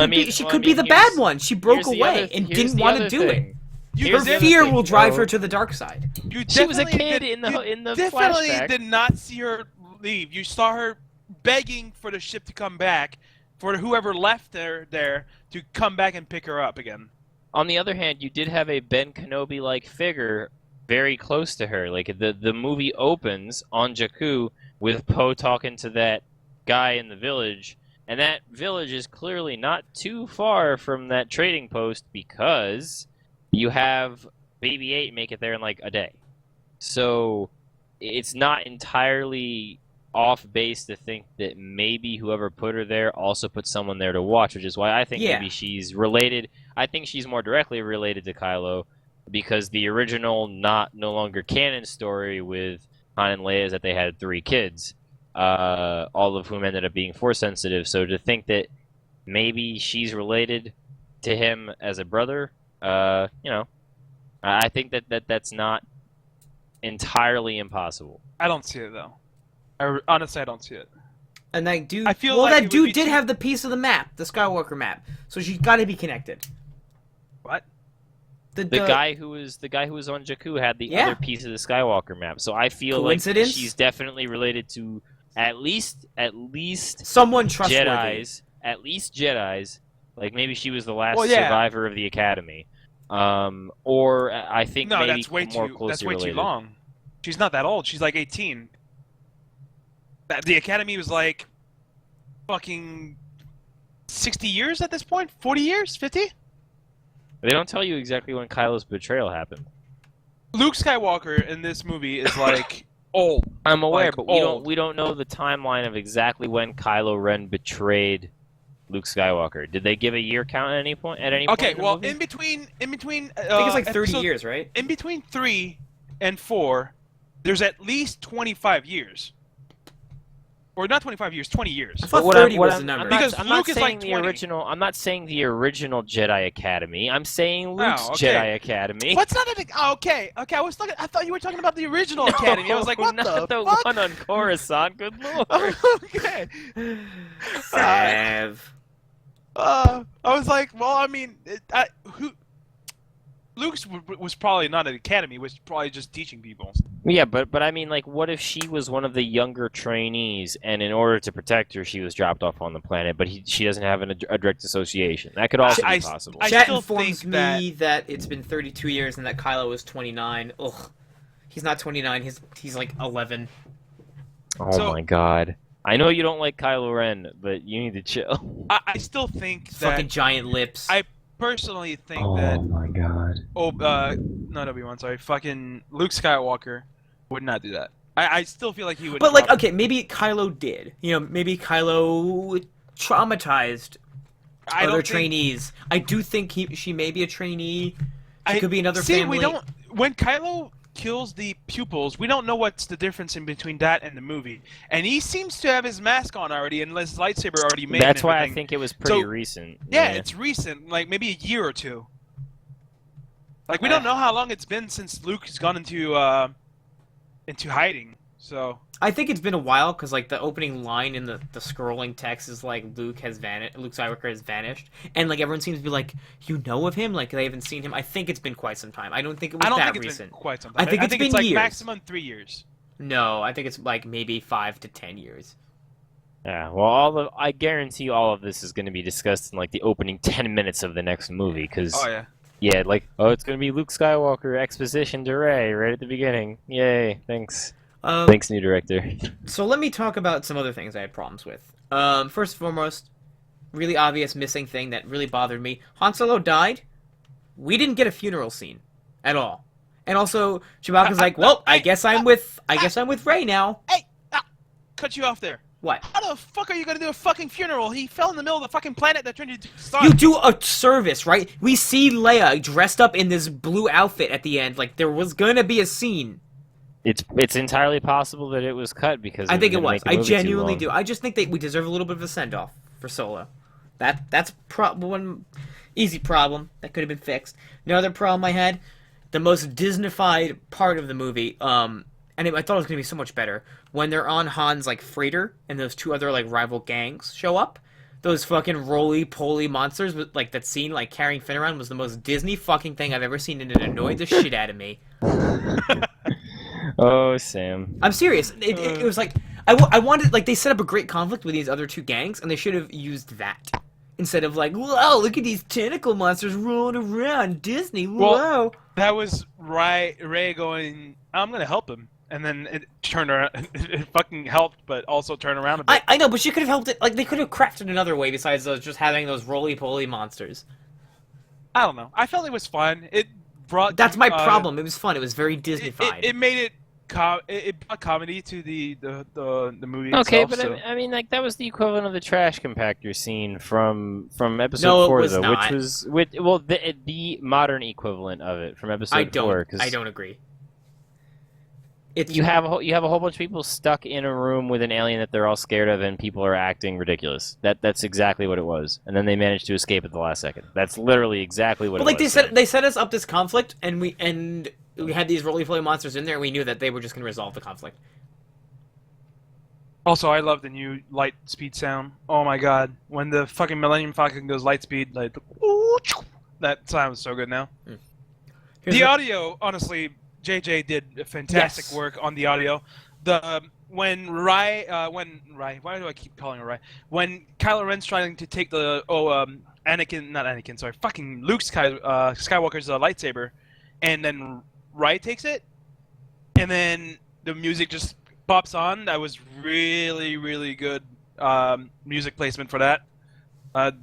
could be the bad one. She broke away and didn't want to do it. Her fear will drive her to the dark side. She was a kid in the definitely flashback. did not see her leave. You saw her begging for the ship to come back, for whoever left her there to come back and pick her up again. On the other hand, you did have a Ben Kenobi-like figure very close to her. Like, the movie opens on Jakku with Poe talking to that guy in the village, and that village is clearly not too far from that trading post because you have BB-8 make it there in like a day. So it's not entirely off base to think that maybe whoever put her there also put someone there to watch, which is why I think maybe she's related. I think she's more directly related to Kylo because the original no longer canon story with Han and Leia is that they had 3 kids, all of whom ended up being Force sensitive. So to think that maybe she's related to him as a brother, I think that's not entirely impossible. I don't see it though. Honestly, I don't see it. And that dude, I feel like that it would dude be did too- have the piece of the map, the Skywalker map. So she's got to be connected. What? The guy who was on Jakku had the other piece of the Skywalker map. So I feel like Coincidence? she's definitely related to at least someone trustworthy. Jedis. Like maybe she was the last Well, yeah. survivor of the Academy. Or I think No, maybe that's way more too. closely That's way related. too long. She's not that old. She's like 18. The Academy was like fucking 60 years at this point. 40 years, 50. They don't tell you exactly when Kylo's betrayal happened. Luke Skywalker in this movie is like old. I'm aware, Like, but old. we don't know the timeline of exactly when Kylo Ren betrayed Luke Skywalker. Did they give a year count at any point? Okay, In the well, movie? in between, I think it's like 30 years, right? in between 3 and 4, there's at least 25 years. Or not 25 years, 20 years. I thought But 30 was the number. Because I'm Luke not is saying like the 20. original. I'm not saying the original Jedi Academy. I'm saying Luke's okay. Jedi Academy. What's not an... Oh, okay, okay, I thought you were talking about the original Academy. I was like, what not the the fuck? one on Coruscant. Good lord. Okay. Sav. I was like, well, I mean, Luke's was probably not an academy, was probably just teaching people. Yeah, but I mean, like, what if she was one of the younger trainees, and in order to protect her, she was dropped off on the planet, but she doesn't have a direct association. That could also be possible. I Chat still informs think me that it's been 32 years and that Kylo is 29. Ugh. He's not 29, he's like 11. Oh my god. I know you don't like Kylo Ren, but you need to chill. I still think that... Fucking giant lips. I personally think that... my god. Not Obi-Wan, sorry. Fucking Luke Skywalker would not do that. I still feel like he would... But, like, okay, maybe Kylo did. You know, maybe Kylo traumatized other trainees. I do think she may be a trainee. She could be another family. We don't... When Kylo kills the pupils, we don't know what's the difference in between that and the movie. And he seems to have his mask on already, and his lightsaber already made. That's why I think it was pretty recent. Yeah, it's recent, like maybe a year or two. Like we don't know how long it's been since Luke has gone into hiding. So I think it's been a while because like the opening line in the scrolling text is like Luke Skywalker has vanished, and like everyone seems to be like, you know of him, like they haven't seen him. I think it's been quite some time. I don't think it was that recent. It's been quite some time. I think it's been like years. Maximum 3 years. No, I think it's like maybe 5 to 10 years. Yeah, well, I guarantee all of this is going to be discussed in like the opening 10 minutes of the next movie, because yeah, like it's going to be Luke Skywalker exposition to Rey right at the beginning. Yay! Thanks. Thanks, new director. So let me talk about some other things I had problems with. First and foremost, really obvious missing thing that really bothered me. Han Solo died. We didn't get a funeral scene at all. And also, Chewbacca's like, well, I guess I'm with Rey now. Hey, cut you off there. What? How the fuck are you gonna do a fucking funeral? He fell in the middle of the fucking planet that turned into sun. You do a service, right? We see Leia dressed up in this blue outfit at the end. Like, there was gonna be a scene. It's entirely possible that it was cut because I think it was. I genuinely do. I just think that we deserve a little bit of a send-off for Solo. That's one easy problem that could have been fixed. Another problem I had, the most Disney-fied part of the movie, and I thought it was going to be so much better, when they're on Han's like freighter and those two other like rival gangs show up. Those fucking roly-poly monsters with like that scene like carrying Finn around was the most Disney fucking thing I've ever seen, and it annoyed the shit out of me. Oh, Sam. I'm serious. It was like I wanted, like, they set up a great conflict with these other two gangs, and they should have used that instead of like, whoa, look at these tentacle monsters rolling around Disney. Whoa. Well, that was Rey going, I'm gonna help him, and then it turned around. It fucking helped, but also turned around a bit. I know, but she could have helped it. Like, they could have crafted another way besides just having those roly-poly monsters. I don't know. I felt it was fun. It brought. That's my problem. It was fun. It was very Disney-fied. It made it. It brought comedy to the movie. Okay, itself, but so. I mean, like that was the equivalent of the trash compactor scene from episode No, it 4, was though, not. which was the modern equivalent of it from episode 4. I don't agree. You have a whole bunch of people stuck in a room with an alien that they're all scared of, and people are acting ridiculous. That's exactly what it was, and then they managed to escape at the last second. That's literally exactly what. But it like was. they set us up this conflict, and we had these roly-poly monsters in there, and we knew that they were just going to resolve the conflict. Also, I love the new light speed sound. Oh my god, when the fucking Millennium Falcon goes light speed, like that sounds so good now. The audio, honestly, JJ did a fantastic work on the audio. When Rey, why do I keep calling her Rey? When Kylo Ren's trying to take the Luke Skywalker's lightsaber, and then Rey takes it, and then the music just pops on. That was really, really good music placement for that.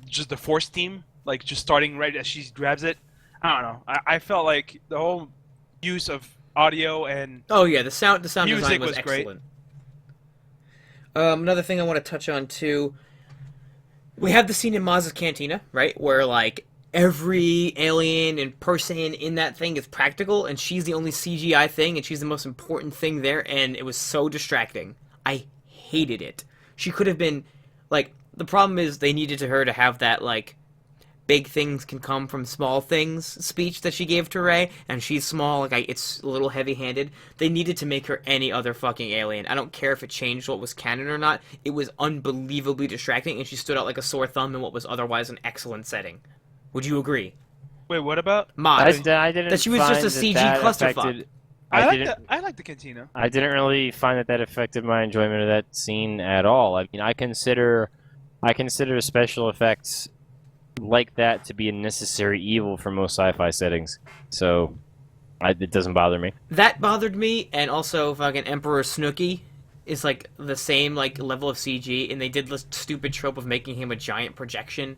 Just the Force theme, like just starting right as she grabs it. I don't know. I felt like the whole use of audio and Oh yeah, the sound Music design was was great. excellent. Another thing I want to touch on too. We have the scene in Maz's Cantina, right, where like every alien and person in that thing is practical, and she's the only CGI thing, and she's the most important thing there, and it was so distracting. I hated it. She could have been, like, the problem is they needed her to have that like big things can come from small things speech that she gave to Rey, and she's small, like it's a little heavy-handed. They needed to make her any other fucking alien. I don't care if it changed what was canon or not. It was unbelievably distracting, and she stood out like a sore thumb in what was otherwise an excellent setting. Would you agree? wait, what about? Maz. I didn't. That she was just a find CG that clusterfuck. affected- I like the Cantina. I didn't really find that affected my enjoyment of that scene at all. I mean, I consider special effects like that to be a necessary evil for most sci-fi settings. So, it doesn't bother me. That bothered me, and also fucking Emperor Snooky is like the same like level of CG, and they did the stupid trope of making him a giant projection.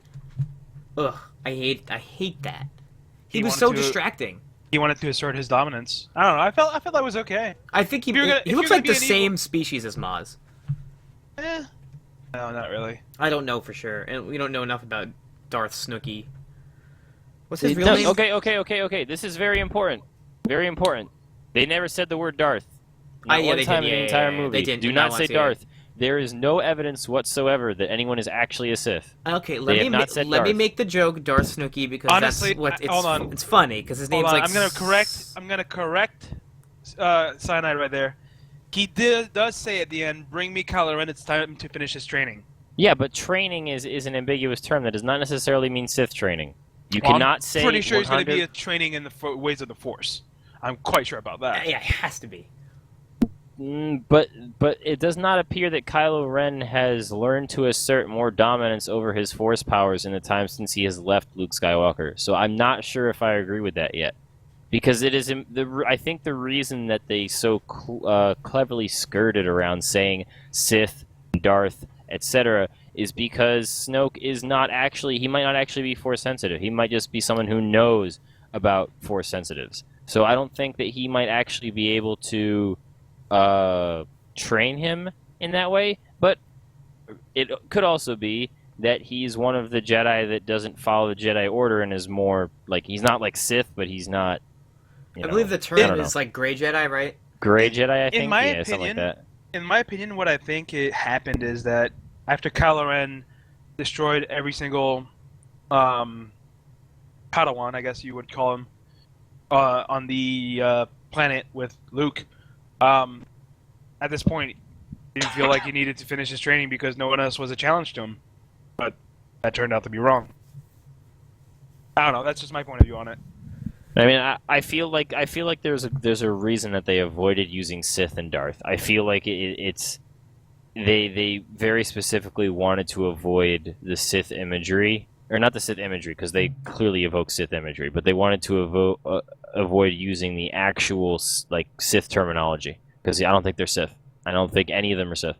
Ugh, I hate that. He was wanted so to- distracting. He wanted to assert his dominance. I don't know. I felt that was okay. I think he If you're gonna- he if looks you're like gonna the be an same species as Maz. Eh. No, not really. I don't know for sure, and we don't know enough about Darth Snooky. What's his real No, name? okay. This is very important. Very important. They never said the word Darth. Not Yeah, one they time did. in the Yeah, entire yeah. movie. They didn't. Do Not not once, say yeah. Darth. There is no evidence whatsoever that anyone is actually a Sith. Okay, They let have me not said let me Darth. make the joke Darth Snooky because Honestly, that's what it's. hold on. It's funny because his Hold name's on. like. I'm gonna correct. Cyanide right there. He does say at the end, "Bring me Kylo Ren. It's time to finish his training." Yeah, but training is an ambiguous term that does not necessarily mean Sith training. You Well, cannot say. I'm pretty sure he's going to 100 be a training in the ways of the Force. I'm quite sure about that. Yeah, it has to be. But it does not appear that Kylo Ren has learned to assert more dominance over his Force powers in the time since he has left Luke Skywalker. So I'm not sure if I agree with that yet, because it is I think the reason that they so cleverly skirted around saying Sith, Darth, etc. is because Snoke is not actually. He might not actually be Force sensitive. He might just be someone who knows about Force sensitives. So I don't think that he might actually be able to train him in that way, but it could also be that he's one of the Jedi that doesn't follow the Jedi Order and is more like he's not like Sith, but he's not. I believe the I term don't is like Gray Jedi, right? Gray Jedi. I think my yeah, something like opinion- that. In my opinion, what I think it happened is that after Kylo Ren destroyed every single Padawan, I guess you would call him, on the planet with Luke, at this point, he didn't feel like he needed to finish his training because no one else was a challenge to him. But that turned out to be wrong. I don't know. That's just my point of view on it. I mean, I feel like there's a reason that they avoided using Sith and Darth. I feel like it's they very specifically wanted to avoid the Sith imagery, or not the Sith imagery, because they clearly evoke Sith imagery, but they wanted to avoid using the actual like Sith terminology, because I don't think they're Sith. I don't think any of them are Sith.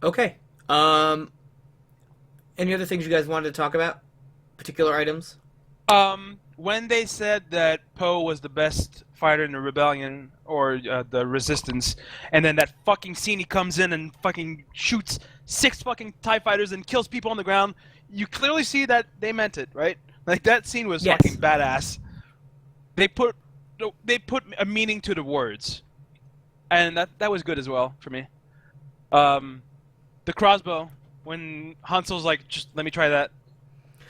Okay. Any other things you guys wanted to talk about? Particular items? When they said that Poe was the best fighter in the rebellion or the resistance, and then that fucking scene he comes in and fucking shoots 6 fucking TIE fighters and kills people on the ground, you clearly see that they meant it, right? Like that scene was Yes. fucking badass. They put a meaning to the words, and that was good as well for me. The crossbow, when Han Solo's like, just let me try that.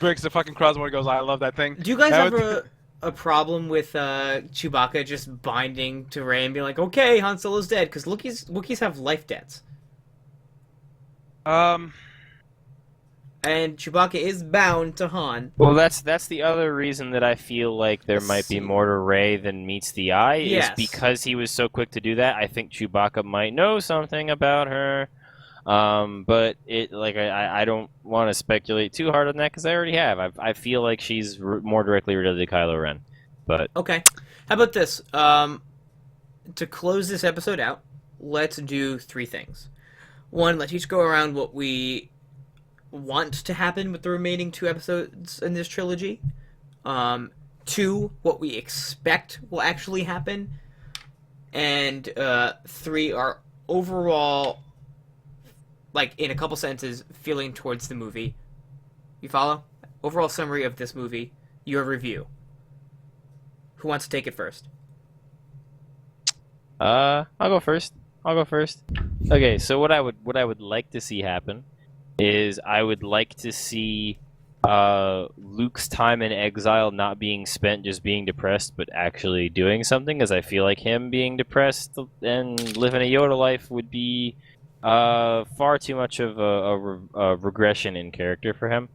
Breaks the fucking crossbow and goes, I love that thing. Do you guys That have a problem with Chewbacca just binding to Rey and being like, okay, Han Solo's dead? Because Wookiees have life debts. Um, And Chewbacca is bound to Han. Well, that's the other reason that I feel like there might be more to Rey than meets the eye, Yes. is because he was so quick to do that. I think Chewbacca might know something about her. But I don't want to speculate too hard on that because I already have. I feel like she's more directly related to Kylo Ren. But Okay. How about this? To close this episode out, let's do 3 things. 1, let's each go around what we want to happen with the remaining 2 episodes in this trilogy. 2, what we expect will actually happen. and 3 are overall, like in a couple sentences, feeling towards the movie. You follow? Overall summary of this movie, your review. Who wants to take it first? I'll go first. Okay, so what I would like to see happen is I would like to see Luke's time in exile not being spent just being depressed, but actually doing something. Because I feel like him being depressed and living a Yoda life would be far too much of a regression in character for him.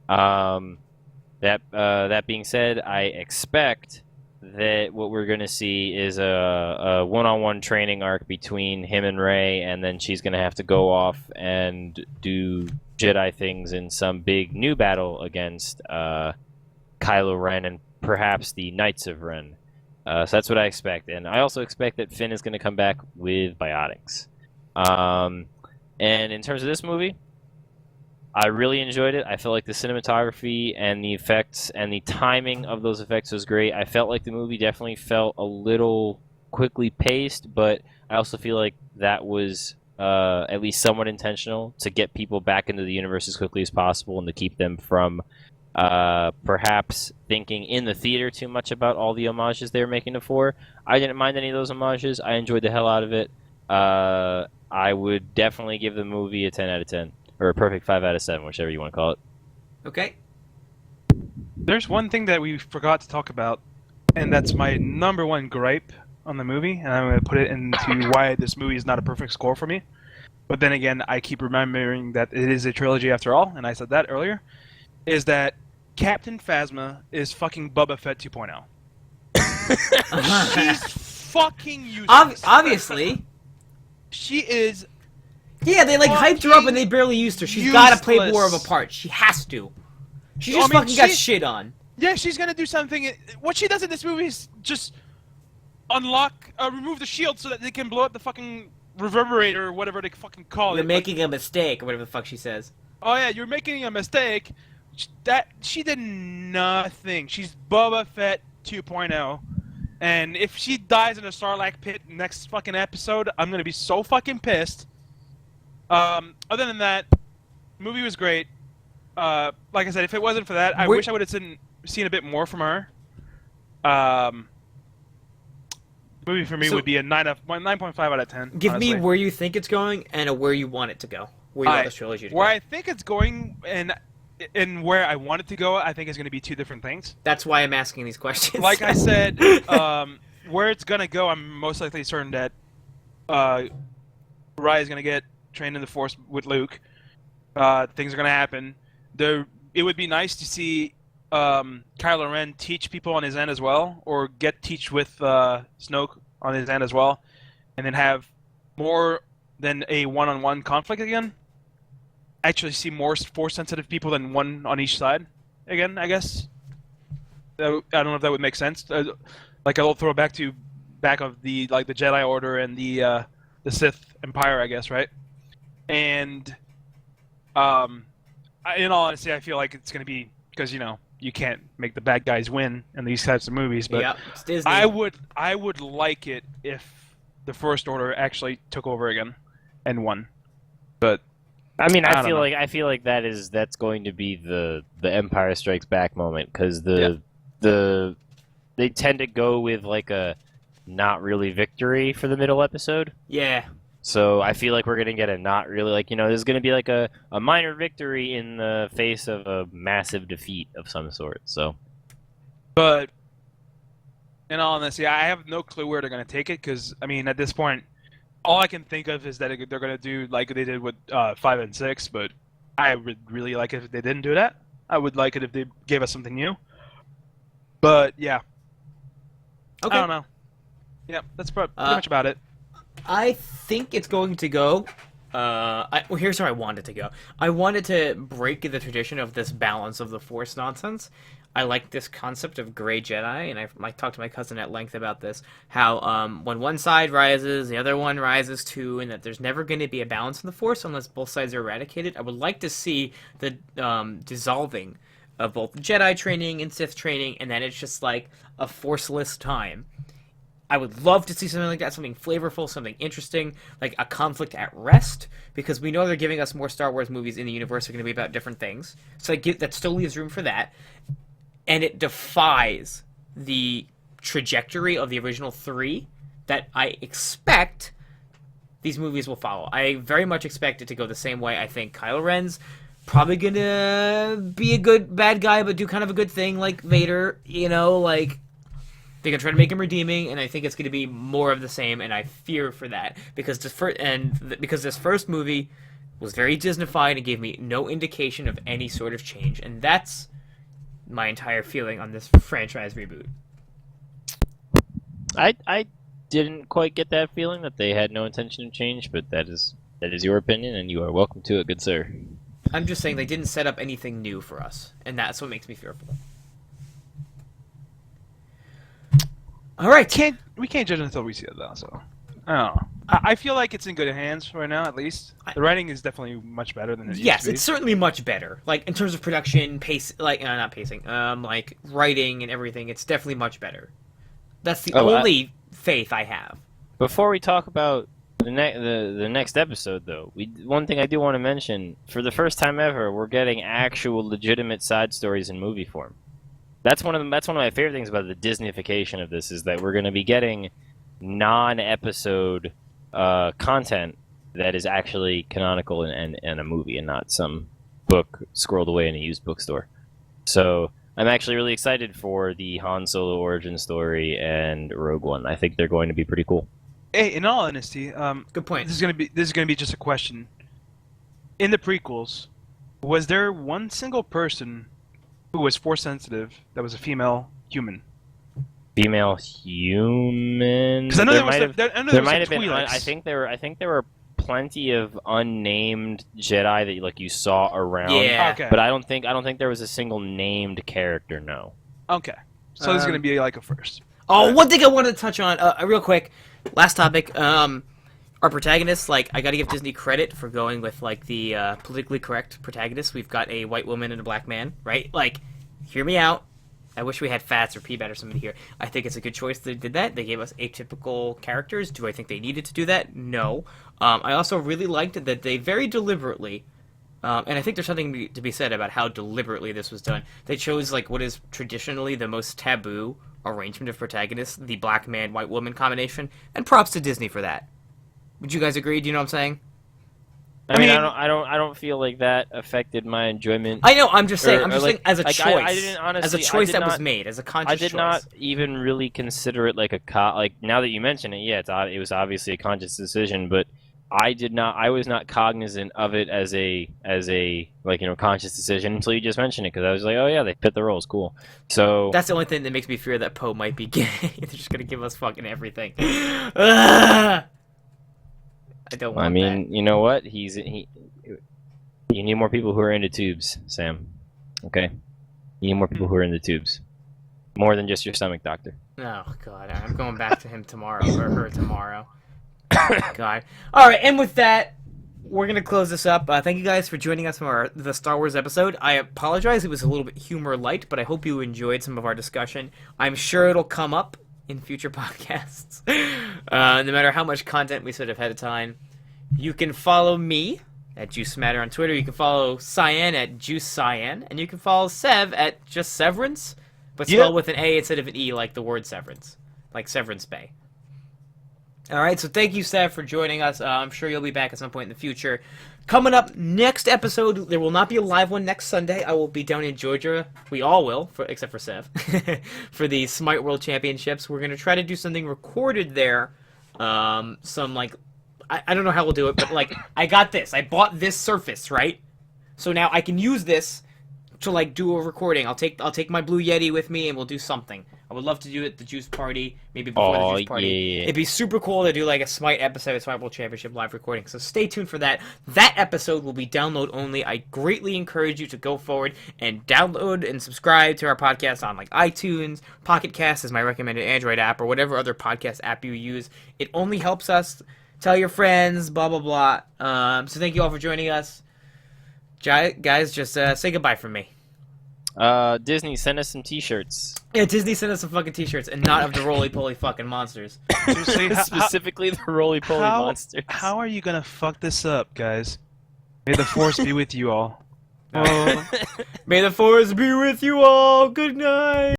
That being said, I expect that what we're going to see is a one-on-one training arc between him and Rey, and then she's going to have to go off and do Jedi things in some big new battle against Kylo Ren and perhaps the Knights of Ren. So that's what I expect. And I also expect that Finn is going to come back with biotics. And in terms of this movie, I really enjoyed it. I felt like the cinematography and the effects and the timing of those effects was great. I felt like the movie definitely felt a little quickly paced, but I also feel like that was at least somewhat intentional to get people back into the universe as quickly as possible and to keep them from perhaps thinking in the theater too much about all the homages they were making to 4. I didn't mind any of those homages. I enjoyed the hell out of it. I would definitely give the movie a 10 out of 10. Or a perfect 5 out of 7, whichever you want to call it. Okay. There's one thing that we forgot to talk about, and that's my number one gripe on the movie, and I'm going to put it into why this movie is not a perfect score for me. But then again, I keep remembering that it is a trilogy after all, and I said that earlier, is that Captain Phasma is fucking Boba Fett 2.0. She's fucking useless. Obviously. She is... Yeah, they hyped her up and they barely used her. She's got to play more of a part. She has to. She just got shit on. Yeah, she's gonna do something. What she does in this movie is just remove the shield so that they can blow up the fucking reverberator or whatever they fucking call it. You're making a mistake, or whatever the fuck she says. Oh yeah, you're making a mistake. That she did nothing. She's Boba Fett 2.0. And if she dies in a Sarlacc pit next fucking episode, I'm gonna be so fucking pissed. Other than that, the movie was great. Like I said, if it wasn't for that, I wish I would have seen a bit more from her. Movie for me would be a 9.5 out of 10. Give honestly. me where you think it's going and where you want it to go. Where you want this trilogy to go. Where I think it's going and where I want it to go, I think is going to be two different things. That's why I'm asking these questions. Like I said, where it's going to go, I'm most likely certain that Rey is going to get trained in the Force with Luke. Things are going to happen. It would be nice to see Kylo Ren teach people on his end as well, or teach with Snoke on his end as well, and then have more than a one-on-one conflict again. Actually see more Force-sensitive people than one on each side again, I guess. I don't know if that would make sense. Like a little throwback to the Jedi Order and the Sith Empire, I guess, right? And in all honesty, I feel like it's going to be because you can't make the bad guys win in these types of movies. But yep, it's Disney. I would like it if the First Order actually took over again and won. But I mean, I feel like that's going to be the Empire Strikes Back moment because they tend to go with like a not really victory for the middle episode. Yeah. So I feel like we're going to get a not really, there's going to be like a minor victory in the face of a massive defeat of some sort. So, but in all honesty, I have no clue where they're going to take it because, I mean, at this point, all I can think of is that they're going to do like they did with 5 and 6, but I would really like it if they didn't do that. I would like it if they gave us something new. But, yeah. Okay. I don't know. Yeah, that's pretty much about it. I think it's going to go. Here's where I want it to go. I wanted to break the tradition of this balance of the Force nonsense. I like this concept of gray Jedi, and I talked to my cousin at length about this. How when one side rises, the other one rises too, and that there's never going to be a balance in the Force unless both sides are eradicated. I would like to see the dissolving of both Jedi training and Sith training, and then it's just like a Forceless time. I would love to see something like that, something flavorful, something interesting, like a conflict at rest, because we know they're giving us more Star Wars movies in the universe are going to be about different things. So that still leaves room for that. And it defies the trajectory of the original 3 that I expect these movies will follow. I very much expect it to go the same way. I think Kylo Ren's probably gonna be a good bad guy, but do kind of a good thing like Vader, like they're gonna try to make him redeeming, and I think it's gonna be more of the same, and I fear for that because because this first movie was very Disneyfied and gave me no indication of any sort of change, and that's my entire feeling on this franchise reboot. I didn't quite get that feeling that they had no intention of change, but that is your opinion, and you are welcome to it, good sir. I'm just saying they didn't set up anything new for us, and that's what makes me fearful. All right, We can't judge until we see it, though. So I don't know. I feel like it's in good hands right now. At least the writing is definitely much better than it used to be. Yes, it's certainly much better. Like in terms of production, pace, not pacing, like writing and everything. It's definitely much better. That's the only faith I have. Before we talk about the next episode, though, one thing I do want to mention: for the first time ever, we're getting actual legitimate side stories in movie form. That's one of my favorite things about the Disneyfication of this is that we're going to be getting non-episode content that is actually canonical in a movie and not some book scrolled away in a used bookstore. So I'm actually really excited for the Han Solo origin story and Rogue One. I think they're going to be pretty cool. Hey, in all honesty, good point. This is gonna be just a question. In the prequels, was there one single person who was Force sensitive that was a female human? Female human? Because I know there might have been. I think there were plenty of unnamed Jedi that you saw around. Yeah. Okay. But I don't think there was a single named character. No. Okay. So this is gonna be like a first. Oh, one thing I wanted to touch on, real quick. Last topic. Our protagonists, I gotta give Disney credit for going with the politically correct protagonist. We've got a white woman and a black man, right? Hear me out. I wish we had Fats or P-Bat or somebody here. I think it's a good choice they did that. They gave us atypical characters. Do I think they needed to do that? No. I also really liked that they very deliberately, and I think there's something to be said about how deliberately this was done. They chose what is traditionally the most taboo arrangement of protagonists, the black man, white woman combination, and props to Disney for that. Would you guys agree? Do you know what I'm saying? I mean, I don't feel like that affected my enjoyment. I know. I'm just saying. Saying as a choice. I didn't honestly. As a choice that was made, as a conscious choice. I did not even really consider it now that you mention it. Yeah, it was obviously a conscious decision, but I did not. I was not cognizant of it as a conscious decision until you just mentioned it, because I was like, oh yeah, they fit the roles, cool. So that's the only thing that makes me fear that Poe might be gay. They're just gonna give us fucking everything. I don't want that. You know what? You need more people who are into tubes, Sam. Okay? You need more people who are into tubes. More than just your stomach doctor. Oh, God. I'm going back to him tomorrow, or her tomorrow. God. All right, and with that, we're going to close this up. Thank you guys for joining us for the Star Wars episode. I apologize. It was a little bit humor light, but I hope you enjoyed some of our discussion. I'm sure it'll come up in future podcasts. No matter how much content we set ahead of time. You can follow me at Smatter on Twitter. You can follow Cyan at Cyan, and you can follow Sev at just Severance, but spelled with an A instead of an E, like the word Severance, like Severance Bay. All right, so thank you, Sev, for joining us. I'm sure you'll be back at some point in the future. Coming up next episode, there will not be a live one next Sunday. I will be down in Georgia. We all will, except for Sev, for the Smite World Championships. We're going to try to do something recorded there. I don't know how we'll do it, but I got this. I bought this Surface, right? So now I can use this to do a recording. I'll take my Blue Yeti with me and we'll do something. I would love to do it at the Juice Party, maybe before the Juice Party. Yeah. It'd be super cool to do a Smite episode, a Smite World Championship live recording. So stay tuned for that. That episode will be download only. I greatly encourage you to go forward and download and subscribe to our podcast on iTunes. Pocket Cast is my recommended Android app, or whatever other podcast app you use. It only helps us. Tell your friends, blah, blah, blah. So thank you all for joining us. Guys, just say goodbye from me. Disney, send us some T-shirts. Yeah, Disney sent us some fucking T-shirts and not of the roly-poly fucking monsters. Seriously, Specifically the roly-poly monsters. How are you gonna fuck this up, guys? May the force be with you all. Oh. May the force be with you all. Good night.